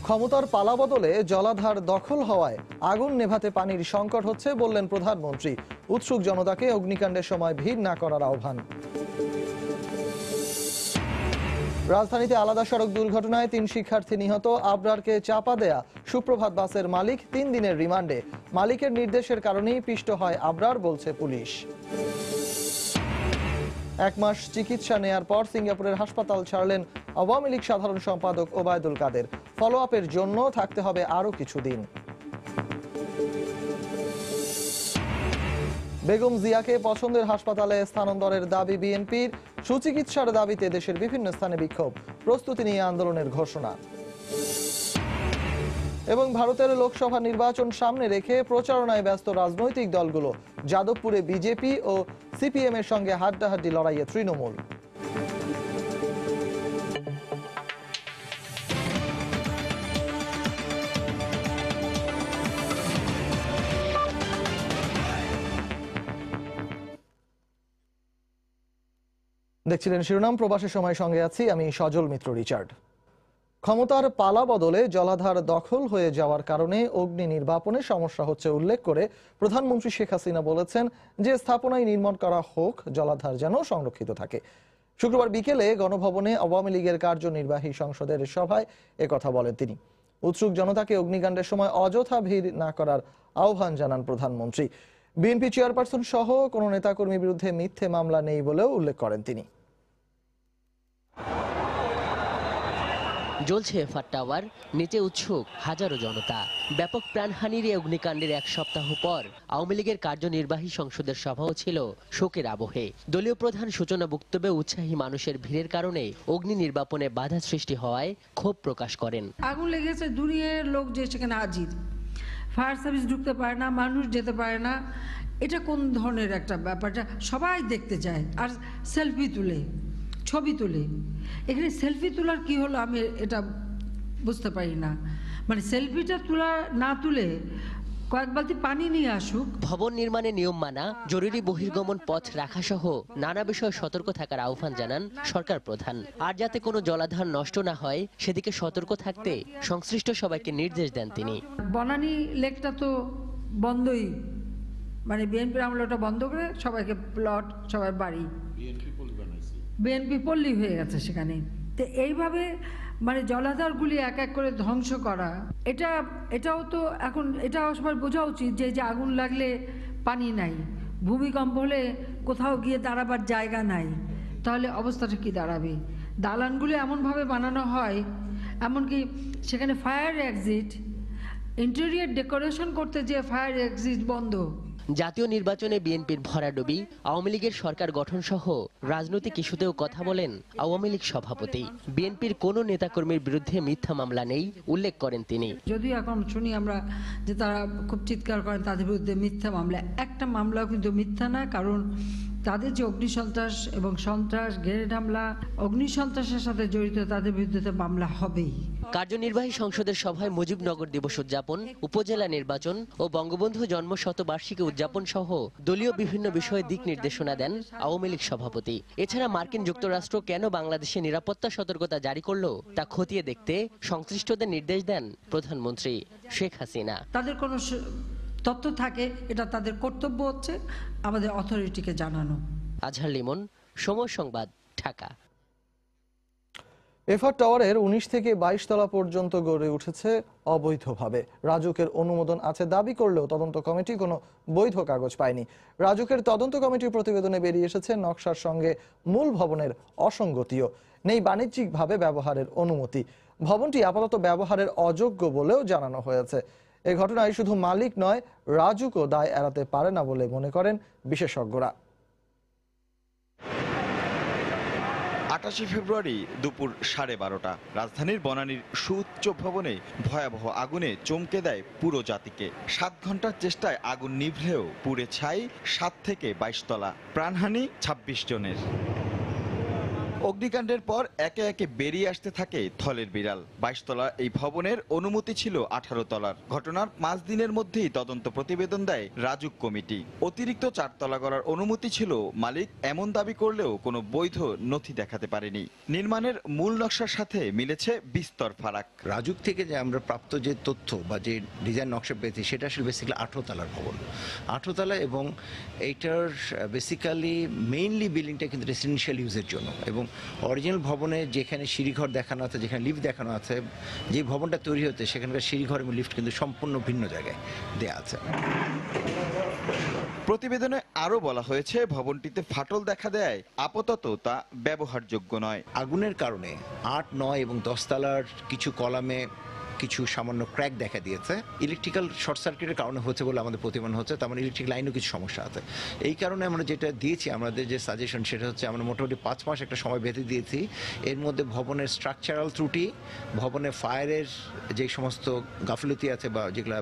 ক্ষমতার পালাবদলে জলাধার দখল হওয়ায় আগুন নেভাতে পানির সংকট হচ্ছে বললেন প্রধানমন্ত্রী। উৎসুক জনতাকে অগ্নিকাণ্ডের সময় ভিড় না করার আহ্বান। রাজধানীতে আলাদা সড়ক দুর্ঘটনায় ৩ শিক্ষার্থী নিহত। আবরারকে চাপা দেয়া সুপ্রভাত বাসের মালিক ৩ দিনের রিমান্ডে। মালিকের নির্দেশের কারণেই পিষ্ট হয় আবরার, বলছে পুলিশ। ১ মাস চিকিৎসা নেয়ার পর সিঙ্গাপুরের হাসপাতাল ছাড়লেন আওয়ামী লীগ সাধারণ সম্পাদক ওবায়দুল কাদের। ফলো আপের জন্য থাকতে হবে আরো কিছুদিন। বেগম জিয়াকে পছন্দের হাসপাতালে স্থানান্তরের দাবি বিএনপির। সুচিকিৎসার দাবিতে দেশের বিভিন্ন স্থানে বিক্ষোভ, প্রস্তুতি নিয়ে আন্দোলনের ঘোষণা। এবং ভারতের লোকসভা নির্বাচন সামনে রেখে প্রচারণায় ব্যস্ত রাজনৈতিক দলগুলো। যাদবপুরে বিজেপি ও সিপিএম এর সঙ্গে হাড্ডাহাড্ডি লড়াইয়ে তৃণমূল। দেখছিলেন শিরোনাম। প্রবাসের সময় সঙ্গে আছি আমি সজল মিত্র রিচার্ড। ক্ষমতার পালা বদলে জলাধার দখল হয়ে যাওয়ার কারণে অগ্নি নির্বাপনে সমস্যা হচ্ছে উল্লেখ করে প্রধানমন্ত্রী শেখ হাসিনা বলেছেন যে স্থাপনায় নির্মাণ করা হোক, জলাধার যেন সংরক্ষিত থাকে। শুক্রবার বিকেলে গণভবনে আওয়ামী লীগের কার্যনির্বাহী সংসদের সভায় একথা বলেন তিনি। উৎসুক জনতাকে অগ্নিকাণ্ডের সময় অযথা ভিড় না করার আহ্বান জানান প্রধানমন্ত্রী। বিএনপি চেয়ারপারসন সহ কোনো নেতাকর্মীর বিরুদ্ধে মিথ্যে মামলা নেই বলেও উল্লেখ করেন তিনি। জ্বলছে এফআর টাওয়ার, নিচে উৎসুক হাজারো জনতা। ব্যাপক প্রাণহানির এই অগ্নিকাণ্ডের 1 সপ্তাহ পর আওয়ামী লীগের কার্যনির্বাহী সংসদের সভাও ছিল শোকের আবহে। দলীয় প্রধান সূচনা বক্তব্যে উৎসাহী মানুষের ভিড়ের কারণে অগ্নি নির্বাপনে বাধা সৃষ্টি হওয়ায় ক্ষোভ প্রকাশ করেন। আগুন লেগেছে, দুনিয়ার লোক যে সেখানে হাজির, ফায়ার সার্ভিস ঢুকতে পারে না, মানুষ যেতে পারে না। এটা কোন ধরনের একটা ব্যাপারটা সবাই দেখতে চায়, আর সেলফি তুলে, ছবি তুলে। এখানে সেলফি তোলার কি হলো আমি এটা বুঝতে পারি না। মানে সেলফিটা না তুলে কয়েক বালতি পানি নিয়ে আসুক। ভবন নির্মাণে নিয়ম মানা, জরুরি বহির্গমন পথ রাখা সহ নানা বিষয়ে সতর্ক থাকার আহ্বান জানান সরকার প্রধান। আর যাতে কোনো জলাধার নষ্ট না হয় সেদিকে সতর্ক থাকতে সংশ্লিষ্ট সবাইকে নির্দেশ দেন তিনি। বনানী লেকটা তো বন্ধই, মানে বিএনপির আমলে ওটা বন্ধ করে সবাইকে প্লট, সবাই বাড়ি, বিএনপি পল্লী হয়ে গেছে সেখানে। তো এইভাবে মানে জলাধারগুলি এক এক করে ধ্বংস করা, এটাও তো এখন এটাও সবার বোঝা উচিত যে আগুন লাগলে পানি নাই, ভূমিকম্প হলে কোথাও গিয়ে দাঁড়াবার জায়গা নাই, তাহলে অবস্থাটা কি দাঁড়াবে। দালানগুলো এমনভাবে বানানো হয়, এমনকি সেখানে ফায়ার এক্সিট, ইন্টেরিয়র ডেকোরেশন করতে যে ফায়ার এক্সিট বন্ধ। জাতীয় নির্বাচনে বিএনপির ভরাডুবি, আওয়ামী লীগের সরকার গঠন সহ রাজনৈতিক ইস্যুতেও কথা বলেন আওয়ামী লীগ সভাপতি। বিএনপির কোনো নেতাকর্মীর বিরুদ্ধে মিথ্যা মামলা নেই উল্লেখ করেন তিনি। যদিও এখন শুনি আমরা যে তারা খুব চিৎকার করেন তাদের বিরুদ্ধে মিথ্যা মামলা, একটা মামলাও কিন্তু মিথ্যা না। কারণ তাদের যে অগ্নিসন্ত্রাস এবং সন্ত্রাস, গ্রেনেড হামলা, অগ্নিসন্ত্রাসের সাথে জড়িত, তাদের বিরুদ্ধে মামলা হবেই। কার্যনির্বাহী সংসদের সভায় মুজিবনগর দিবস উদযাপন, উপজেলা নির্বাচন ও বঙ্গবন্ধু জন্ম শতবার্ষিকী উদযাপন সহ দলীয় বিভিন্ন বিষয়ে দিক নির্দেশনা দেন আওয়ামী লীগ সভাপতি। এছাড়া মার্কিন যুক্তরাষ্ট্র কেন বাংলাদেশে নিরাপত্তা সতর্কতা জারি করলো তা খতিয়ে দেখতে সংশ্লিষ্টদের নির্দেশ দেন প্রধানমন্ত্রী শেখ হাসিনা। তাদের কোনো তথ্য থাকে, এটা তাদের কর্তব্য হচ্ছে আমাদের অথরিটিকে জানানো। আজহার লিমন, সময় সংবাদ, ঢাকা। এফআর টাওয়ারের 19 থেকে 22 তলা পর্যন্ত গড়ে উঠেছে অবৈধভাবে। রাজুকের অনুমোদন আছে দাবি করলেও তদন্ত কমিটি কোনো বৈধ কাগজ পায়নি। রাজুকের তদন্ত কমিটির প্রতিবেদনে বেরিয়ে এসেছে নকশার সঙ্গে মূল ভবনের অসঙ্গতিও নেই, বাণিজ্যিকভাবে ব্যবহারের অনুমতি। ভবনটি আপাতত ব্যবহারের অযোগ্য বলেও জানানো হয়েছে। এই ঘটনায় শুধু মালিক নয়, রাজুকও দায় এড়াতে পারে না বলে মনে করেন বিশেষজ্ঞরা। 28 ফেব্রুয়ারি দুপুর 12:30 রাজধানীর বনানীর সুউচ্চ ভবনে ভয়াবহ আগুনে চমকে দেয় পুরো জাতিকে। 7 ঘন্টার চেষ্টায় আগুন নিভলেও পুড়ে ছাই 7 থেকে 22 তলা, প্রাণহানি 26 জনের। অগ্নিকাণ্ডের পর একে একে বেরিয়ে আসতে থাকে থলের বিড়াল। 22 তলা এই ভবনের অনুমতি ছিল 18 তলার। ঘটনার 5 দিনের মধ্যেই তদন্ত প্রতিবেদন দেয় রাজুক কমিটি। অতিরিক্ত 4 তলা করার অনুমতি ছিল মালিক এমন দাবি করলেও কোনো বৈধ নথি দেখাতে পারেনি। নির্মাণের মূল নকশার সাথে মিলেছে বিস্তর ফারাক। রাজুক থেকে যে আমরা প্রাপ্ত যে তথ্য বা যে ডিজাইন নকশা পেয়েছি সেটা আসলে বেসিক্যালি 18 তলার ভবন, 18 তলা, এবং এইটার বেসিক্যালি মেইনলি বিল্ডিংটা কিন্তু রেসিডেন্সিয়াল ইউজের জন্য। এবং অরিজিনাল ভবনে যেখানে সিঁড়িঘর দেখানো আছে, যেখানে লিফট দেখানো আছে, যে ভবনটা তৈরি হচ্ছে সেখানকার সিঁড়িঘর এবং লিফট কিন্তু সম্পূর্ণ ভিন্ন জায়গায় দেয়া আছে। প্রতিবেদনে আরও বলা হয়েছে, ভবনটিতে ফাটল দেখা দেয় আপাতত তা ব্যবহারযোগ্য নয়। আগুনের কারণে 8, 9 এবং 10 তলার কিছু কলামে কিছু সামান্য ক্র্যাক দেখা দিয়েছে। ইলেকট্রিক্যাল শর্ট সার্কিটের কারণে হচ্ছে বলে আমাদের প্রতিমান হচ্ছে, তার মানে ইলেকট্রিক লাইনেও কিছু সমস্যা আছে। এই কারণে আমরা যেটা দিয়েছি, আমাদের যে সাজেশন সেটা হচ্ছে আমরা মোটামুটি 5 মাস একটা সময় বেঁধে দিয়েছি। এর মধ্যে ভবনের স্ট্রাকচারাল ত্রুটি, ভবনের ফায়ারের যে সমস্ত গাফিলতি আছে বা যেগুলা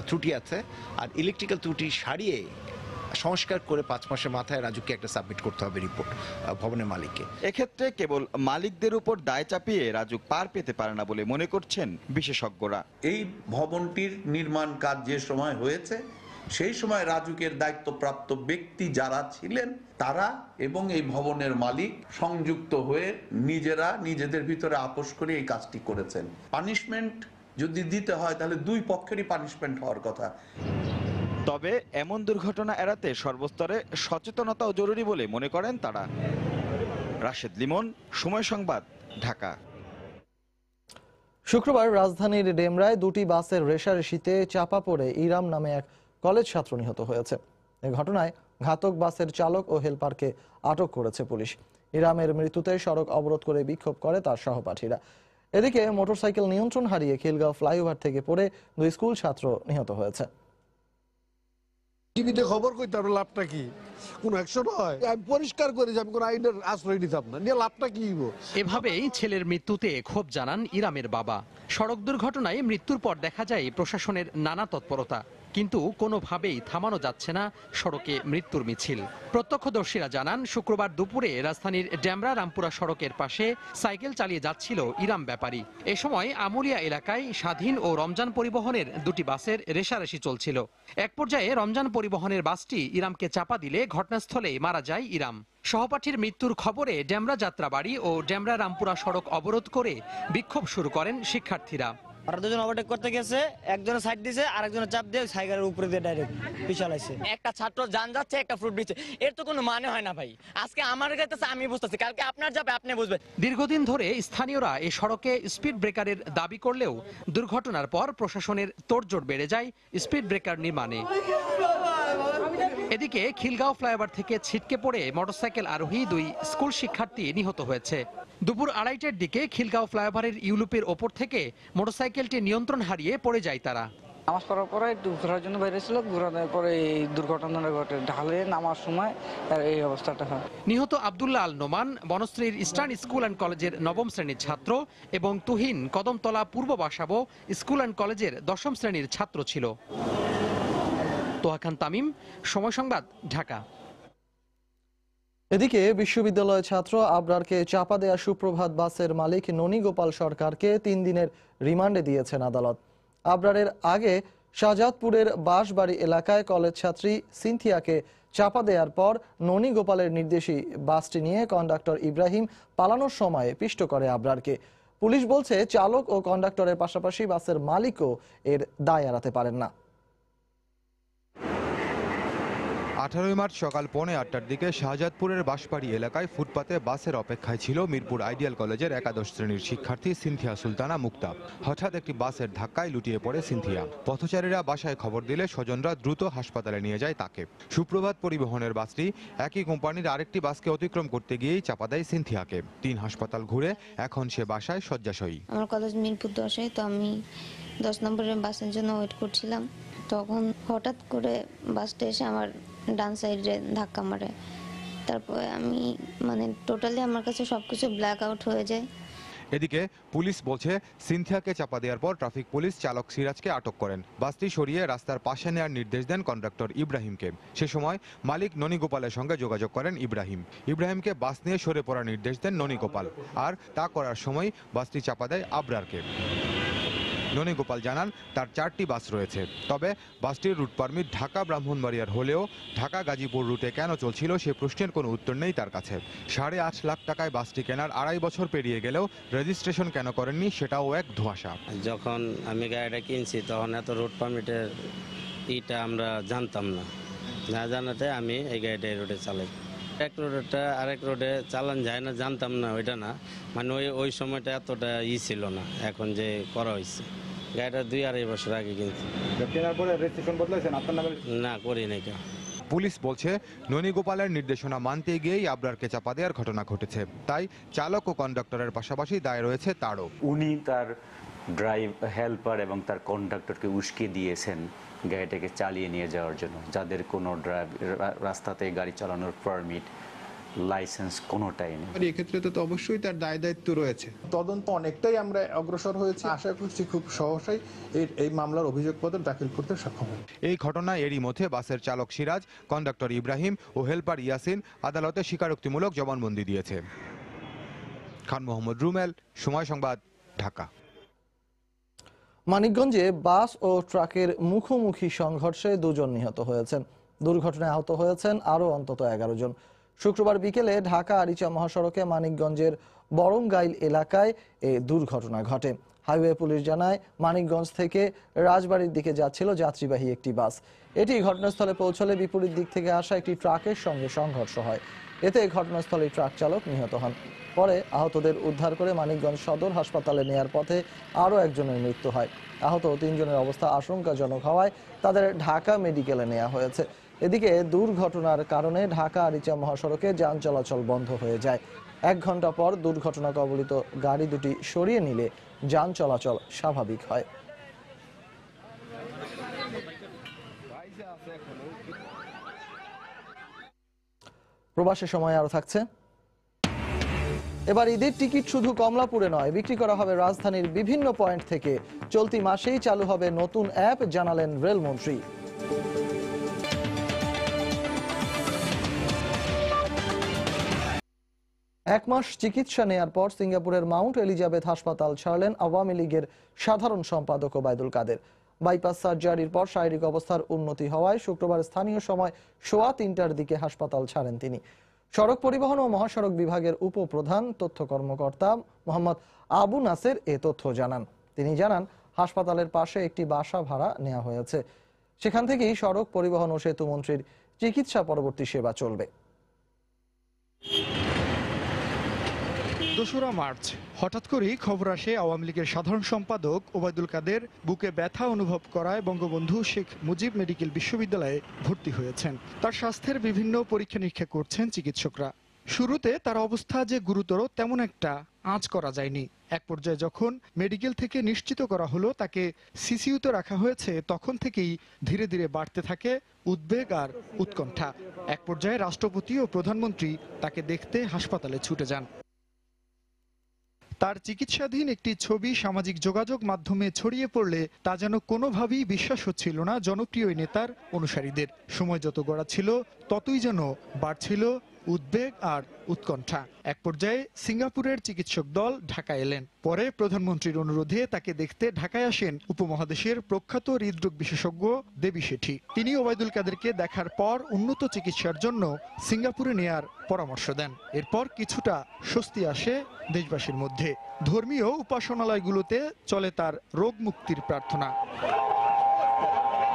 ত্রুটি আছে, আর ইলেকট্রিক্যাল ত্রুটি সারিয়ে সংস্কার করে 5 মাসের মাথায় রাজুককে একটা সাবমিট করতে হবে রিপোর্ট ভবনের মালিককে। এক্ষেত্রে কেবল মালিকদের উপর দায় চাপিয়ে রাজুক পার পেতে পারে না বলে মনে করছেন বিশেষজ্ঞরা। এই ভবনটির নির্মাণ কাজ যে সময় হয়েছে সেই সময় রাজুকের দায়িত্বপ্রাপ্ত ব্যক্তি যারা ছিলেন তারা এবং এই ভবনের মালিক সংযুক্ত হয়ে নিজেরা নিজেদের ভিতরে আপোষ করে এই কাজটি করেছেন। পানিশমেন্ট যদি দিতে হয় তাহলে দুই পক্ষেরই পানিশমেন্ট হওয়ার কথা। তবে এমন দুর্ঘটনা এড়াতে সর্বস্তরে সচেতনতাও জরুরি বলে মনে করেন তারা। রাশেদ লিমন, সময় সংবাদ, ঢাকা। শুক্রবার রাজধানীর ডেমরায় 2টি বাসের রেষারেষিতে চাপা পড়ে ইরাম নামে এক কলেজ ছাত্র নিহত হয়েছে। এ ঘটনায় ঘাতক বাসের চালক ও হেলপারকে আটক করেছে পুলিশ। ইরামের মৃত্যুতে সড়ক অবরোধ করে বিক্ষোভ করে তার সহপাঠীরা। এদিকে মোটরসাইকেল নিয়ন্ত্রণ হারিয়ে খিলগাঁও ফ্লাইওভার থেকে পড়ে 2 স্কুল ছাত্র নিহত হয়েছে। টিভিতে খবর কইতে হবে, লাভটা কি? কোন অ্যাকশন হয়? আমি পরিষ্কার করে যে আমি কোন আইনের আশ্রয় নিতাম না, নিয়ে লাভটা কি? এভাবেই ছেলের মৃত্যুতে ক্ষোভ জানান ইরামের বাবা। সড়ক দুর্ঘটনায় মৃত্যুর পর দেখা যায় প্রশাসনের নানা তৎপরতা, কিন্তু কোনোভাবেই থামানো যাচ্ছে না সড়কে মৃত্যুর মিছিল। প্রত্যক্ষদর্শীরা জানান, শুক্রবার দুপুরে রাজধানীর ডেমরা রামপুরা সড়কের পাশে সাইকেল চালিয়ে যাচ্ছিল ইরাম ব্যাপারী। এ সময় আমুলিয়া এলাকায় স্বাধীন ও রমজান পরিবহনের 2টি বাসের রেষারেষি চলছিল। এক পর্যায়ে রমজান পরিবহনের বাসটি ইরামকে চাপা দিলে ঘটনাস্থলেই মারা যায় ইরাম। সহপাঠীর মৃত্যুর খবরে ডেমরা যাত্রাবাড়ি ও ডেমরা রামপুরা সড়ক অবরোধ করে বিক্ষোভ শুরু করেন শিক্ষার্থীরা। আর দুজন ওভারটেক করতে গেছে, একজনের সাইড দিয়েছে আর একজনের চাপ দিয়ে সাইকেলের উপরে দিয়ে ডাইরেক্ট পিছালাইছে। একটা ছাত্র যান যাচ্ছে, একটা ফ্রুট দিচ্ছে, এর তো কোনো মানে হয় না ভাই। আজকে আমার কাছে আমি বুঝতেছি, কালকে আপনার যাবে আপনি বুঝবেন। দীর্ঘদিন ধরে স্থানীয়রা এই সড়কে স্পিড ব্রেকারের দাবি করলেও দুর্ঘটনার পর প্রশাসনের তোড়জোড় বেড়ে যায় স্পিড ব্রেকার নির্মাণে। এদিকে খিলগাঁও ফ্লাইওভার থেকে ছিটকে পড়ে মোটরসাইকেল আরোহী 2 স্কুল শিক্ষার্থী নিহত হয়েছে। দুপুর 2:30টার দিকে খিলগাঁও ফ্লাইওভারের ইউলুপের ওপর থেকে মোটরসাইকেলটি নিয়ন্ত্রণ হারিয়ে পড়ে যায় তারা। নামাজ পড়ার পরে একটু ঘোরার জন্য বেরিয়েছিল, ঘোরানোর পরে এই দুর্ঘটনাটা ঘটে। ঢালে নামার সময় এই অবস্থাটা হয়। নিহত Abdullah Al Noman বনশ্রীর eastern school and কলেজের 9ম শ্রেণীর ছাত্র এবং তুহিন কদমতলা পূর্ব বাসাবো স্কুল অ্যান্ড কলেজের 10ম শ্রেণীর ছাত্র ছিল। তোহা খান তামিম, সময় সংবাদ, ঢাকা। এদিকে বিশ্ববিদ্যালয় ছাত্র আবরারকে চাপা দেয়া সুপ্রভাত বাসের মালিক ননী গোপাল সরকারকে 3 দিনের রিমান্ডে দিয়েছেন আদালত। আবরারের আগে শাহজাদপুরের বাঁশবাড়ি এলাকায় কলেজ ছাত্রী সিনথিয়াকে চাপা দেওয়ার পর ননী গোপালের নির্দেশে বাসটি নিয়ে কন্ডাক্টর ইব্রাহিম পালানোর সময় পিষ্ট করে আবরারকে। পুলিশ বলছে, চালক ও কন্ডাক্টরের পাশাপাশি বাসের মালিকও এর দায় এড়াতে পারেন না। 18 মার্চ সকাল 8:45টার দিকে শাহজাদপুরের বাঁশবাড়ি এলাকায় ফুটপাতে বাসের অপেক্ষায় ছিল মিরপুর আইডিয়াল কলেজের 11শ শ্রেণীর শিক্ষার্থী সিনথিয়া সুলতানা মুক্তা। হঠাৎ একটি বাসের ধাক্কায় লুটিয়ে পড়ে সিনথিয়া। পথচারীরা বাসায় খবর দিলে স্বজনরা দ্রুত হাসপাতালে নিয়ে যায় তাকে। সুপ্রভাত পরিবহনের বাসটি একই কোম্পানির আরেকটি বাসকে অতিক্রম করতে গিয়েই চাপা দেয় সিনথিয়াকে। 3 হাসপাতাল ঘুরে এখন সে বাসায় শয্যাশয়ী। আমার কলেজ মিরপুর 10-এ, তো আমি 10 নম্বরের বাসের জন্য ওয়েট করছিলাম। তখন হঠাৎ করে বাসটা এসে আমার ডান সাইডে ধাক্কা মারে। তারপরে আমি টোটালি আমার কাছে সবকিছু ব্ল্যাক আউট হয়ে যায়। এদিকে পুলিশ বলছে সিনথিয়াকে চাপা দেওয়ার পর ট্রাফিক পুলিশ চালক সিরাজকে আটক করেন। বাসটি সরিয়ে রাস্তার পাশে নেওয়ার নির্দেশ দেন কন্ডাক্টর ইব্রাহিমকে। সে সময় মালিক ননীগোপালের সঙ্গে যোগাযোগ করেন ইব্রাহিমকে বাস নিয়ে সরে পড়ার নির্দেশ দেন ননীগোপাল, আর তা করার সময় বাসটি চাপা দেয় আবরারকে। ননীগোপাল জানান তার 4টি বাস রয়েছে, তবে বাসটির রুট পারমিট ঢাকা ব্রাহ্মণবাড়িয়ার হলেও ঢাকা গাজীপুর রুটে কেন চলছিল সে প্রশ্নের কোনো উত্তর নেই তার কাছে। 8.5 লাখ টাকায় বাসটি কেনার 2.5 বছর পেরিয়ে গেলেও রেজিস্ট্রেশন কেন করেননি সেটাও এক ধোঁয়াশা। যখন আমি গাড়িটা কিনছি তখন এত রুট পারমিটের ইটা আমরা জানতাম না জানাতে আমি এই গাড়িটা এই রোডে চালাই। এক রোডটা আরেক রোডে চালান যায় না জানতাম না, ওইটা না, মানে ওই সময়টা এতটা ছিল না। এখন যে করা হয়েছে গাড়িটা 2-2.5 বছর আগে কিনছি। কেনার পরে রেজিস্ট্রেশন বদলাইছেন আপনার নামে? না, করি নাই। পুলিশ বলছে ননীগোপালের নির্দেশনা মানতে গিয়েই আবরারকে চাপা দেওয়ার ঘটনা ঘটেছে, তাই চালক ও কন্ডাক্টরের পাশাপাশি দায় রয়েছে তারও। উনি তার ড্রাইভ হেল্পার এবং তার কন্ডাক্টরকে উস্কে দিয়েছেন গাড়িটাকে চালিয়ে নিয়ে যাওয়ার জন্য, যাদের কোনো রাস্তাতে গাড়ি চালানোর পারমিট লাইসেন্স কোনোটাই নেই। এক্ষেত্রে তো অবশ্যই তার দায় দায়িত্ব রয়েছে। তদন্ত অনেকটাই আমরা অগ্রসর হয়েছি, আশা করছি খুব সহসাই এই মামলার অভিযোগপত্র দাখিল করতে সক্ষম হবে। এই ঘটনায় এরই মধ্যে বাসের চালক সিরাজ, কন্ডাক্টর ইব্রাহিম ও হেল্পার ইয়াসিন আদালতে স্বীকারোক্তিমূলক জবানবন্দি দিয়েছে। খান মোহাম্মদ রুমেল, সময় সংবাদ, ঢাকা। মানিকগঞ্জে বাস ও ট্রাকের মুখোমুখি সংঘর্ষে 2 জন নিহত হয়েছেন। দুর্ঘটনায় আহত হয়েছেন আরও অন্তত 11 জন। শুক্রবার বিকেলে ঢাকা আরিচা মহাসড়কে মানিকগঞ্জের বরমগাইল এলাকায় এ দুর্ঘটনা ঘটে। হাইওয়ে পুলিশ জানায় মানিকগঞ্জ থেকে রাজবাড়ির দিকে যাচ্ছিল যাত্রীবাহী একটি বাস। এটি ঘটনাস্থলে পৌঁছলে বিপরীত দিক থেকে আসা একটি ট্রাকের সঙ্গে সংঘর্ষ হয়। এতে ঘটনাস্থলে ট্রাক চালক নিহত হন। পরে আহতদের উদ্ধার করে মানিকগঞ্জ সদর হাসপাতালে নেয়ার পথে আরও একজনের মৃত্যু হয়। আহত 3 জনের অবস্থা আশঙ্কাজনক হওয়ায় তাদের ঢাকা মেডিকেলে নেওয়া হয়েছে। এদিকে দুর্ঘটনার কারণে ঢাকা আরিচা মহাসড়কে যান চলাচল বন্ধ হয়ে যায়। 1 ঘন্টা পর দুর্ঘটনা কবলিত গাড়ি দুটি সরিয়ে নিলে যান চলাচল স্বাভাবিক হয়। প্রবাসের সময় আরো থাকছে। এবার ঈদের টিকিট শুধু কমলাপুরে নয়, বিক্রি করা হবে রাজধানীর বিভিন্ন পয়েন্ট থেকে। চলতি মাসেই চালু হবে নতুন অ্যাপ, জানালেন রেলমন্ত্রী। 1 মাস চিকিৎসা নেয়ার পর সিঙ্গাপুরের মাউন্ট এলিজাবেথ হাসপাতাল ছাড়লেন আওয়ামী লীগের সাধারণ সম্পাদক ওবায়দুল কাদের। বাইপাস সার্জারির পর শারীরিক অবস্থার উন্নতি হওয়ায় শুক্রবার স্থানীয় সময় 3:15টার দিকে হাসপাতাল ছাড়েন তিনি। সড়ক পরিবহন ও মহাসড়ক বিভাগের উপপ্রধান তথ্য কর্মকর্তা মোহাম্মদ আবু নাসের এ তথ্য জানান। তিনি জানান, হাসপাতালের পাশে একটি বাসা ভাড়া নেওয়া হয়েছে, সেখান থেকেই সড়ক পরিবহন ও সেতু মন্ত্রীর চিকিৎসা পরবর্তী সেবা চলবে। 2 মার্চ হঠাৎ করেই খবর আসে আওয়ামী লীগের সাধারণ সম্পাদক ওবায়দুল কাদের বুকে ব্যথা অনুভব করায় বঙ্গবন্ধু শেখ মুজিব মেডিকেল বিশ্ববিদ্যালয়ে ভর্তি হয়েছেন। তার স্বাস্থ্যের বিভিন্ন পরীক্ষা নিরীক্ষা করছেন চিকিৎসকরা। শুরুতে তার অবস্থা যে গুরুতর তেমন একটা আঁচ করা যায়নি। এক পর্যায়ে যখন মেডিকেল থেকে নিশ্চিত করা হলো তাকে সিসিইউতে রাখা হয়েছে, তখন থেকেই ধীরে ধীরে বাড়তে থাকে উদ্বেগ আর উৎকণ্ঠা। এক পর্যায়ে রাষ্ট্রপতি ও প্রধানমন্ত্রী তাকে দেখতে হাসপাতালে ছুটে যান। তার চিকিৎসাধীন একটি ছবি সামাজিক যোগাযোগ মাধ্যমে ছড়িয়ে পড়লে তা যেন কোনোভাবেই বিশ্বাস হচ্ছিল না জনপ্রিয় নেতার অনুসারীদের। সময় যত গড়াচ্ছিল ততই যেন বাড়ছিল উদ্বেগ আর উৎকণ্ঠা। এক পর্যায়ে সিঙ্গাপুরের চিকিৎসক দল ঢাকায় এলেন। পরে প্রধানমন্ত্রীর অনুরোধে তাকে দেখতে ঢাকায় আসেন উপমহাদেশের প্রখ্যাত হৃদরোগ বিশেষজ্ঞ দেবী শেঠি। তিনি ওবায়দুল কাদেরকে দেখার পর উন্নত চিকিৎসার জন্য সিঙ্গাপুরে নেয়ার পরামর্শ দেন। এরপর কিছুটা স্বস্তি আসে দেশবাসীর মধ্যে। ধর্মীয় উপাসনালয়গুলোতে চলে তার রোগ মুক্তির প্রার্থনা।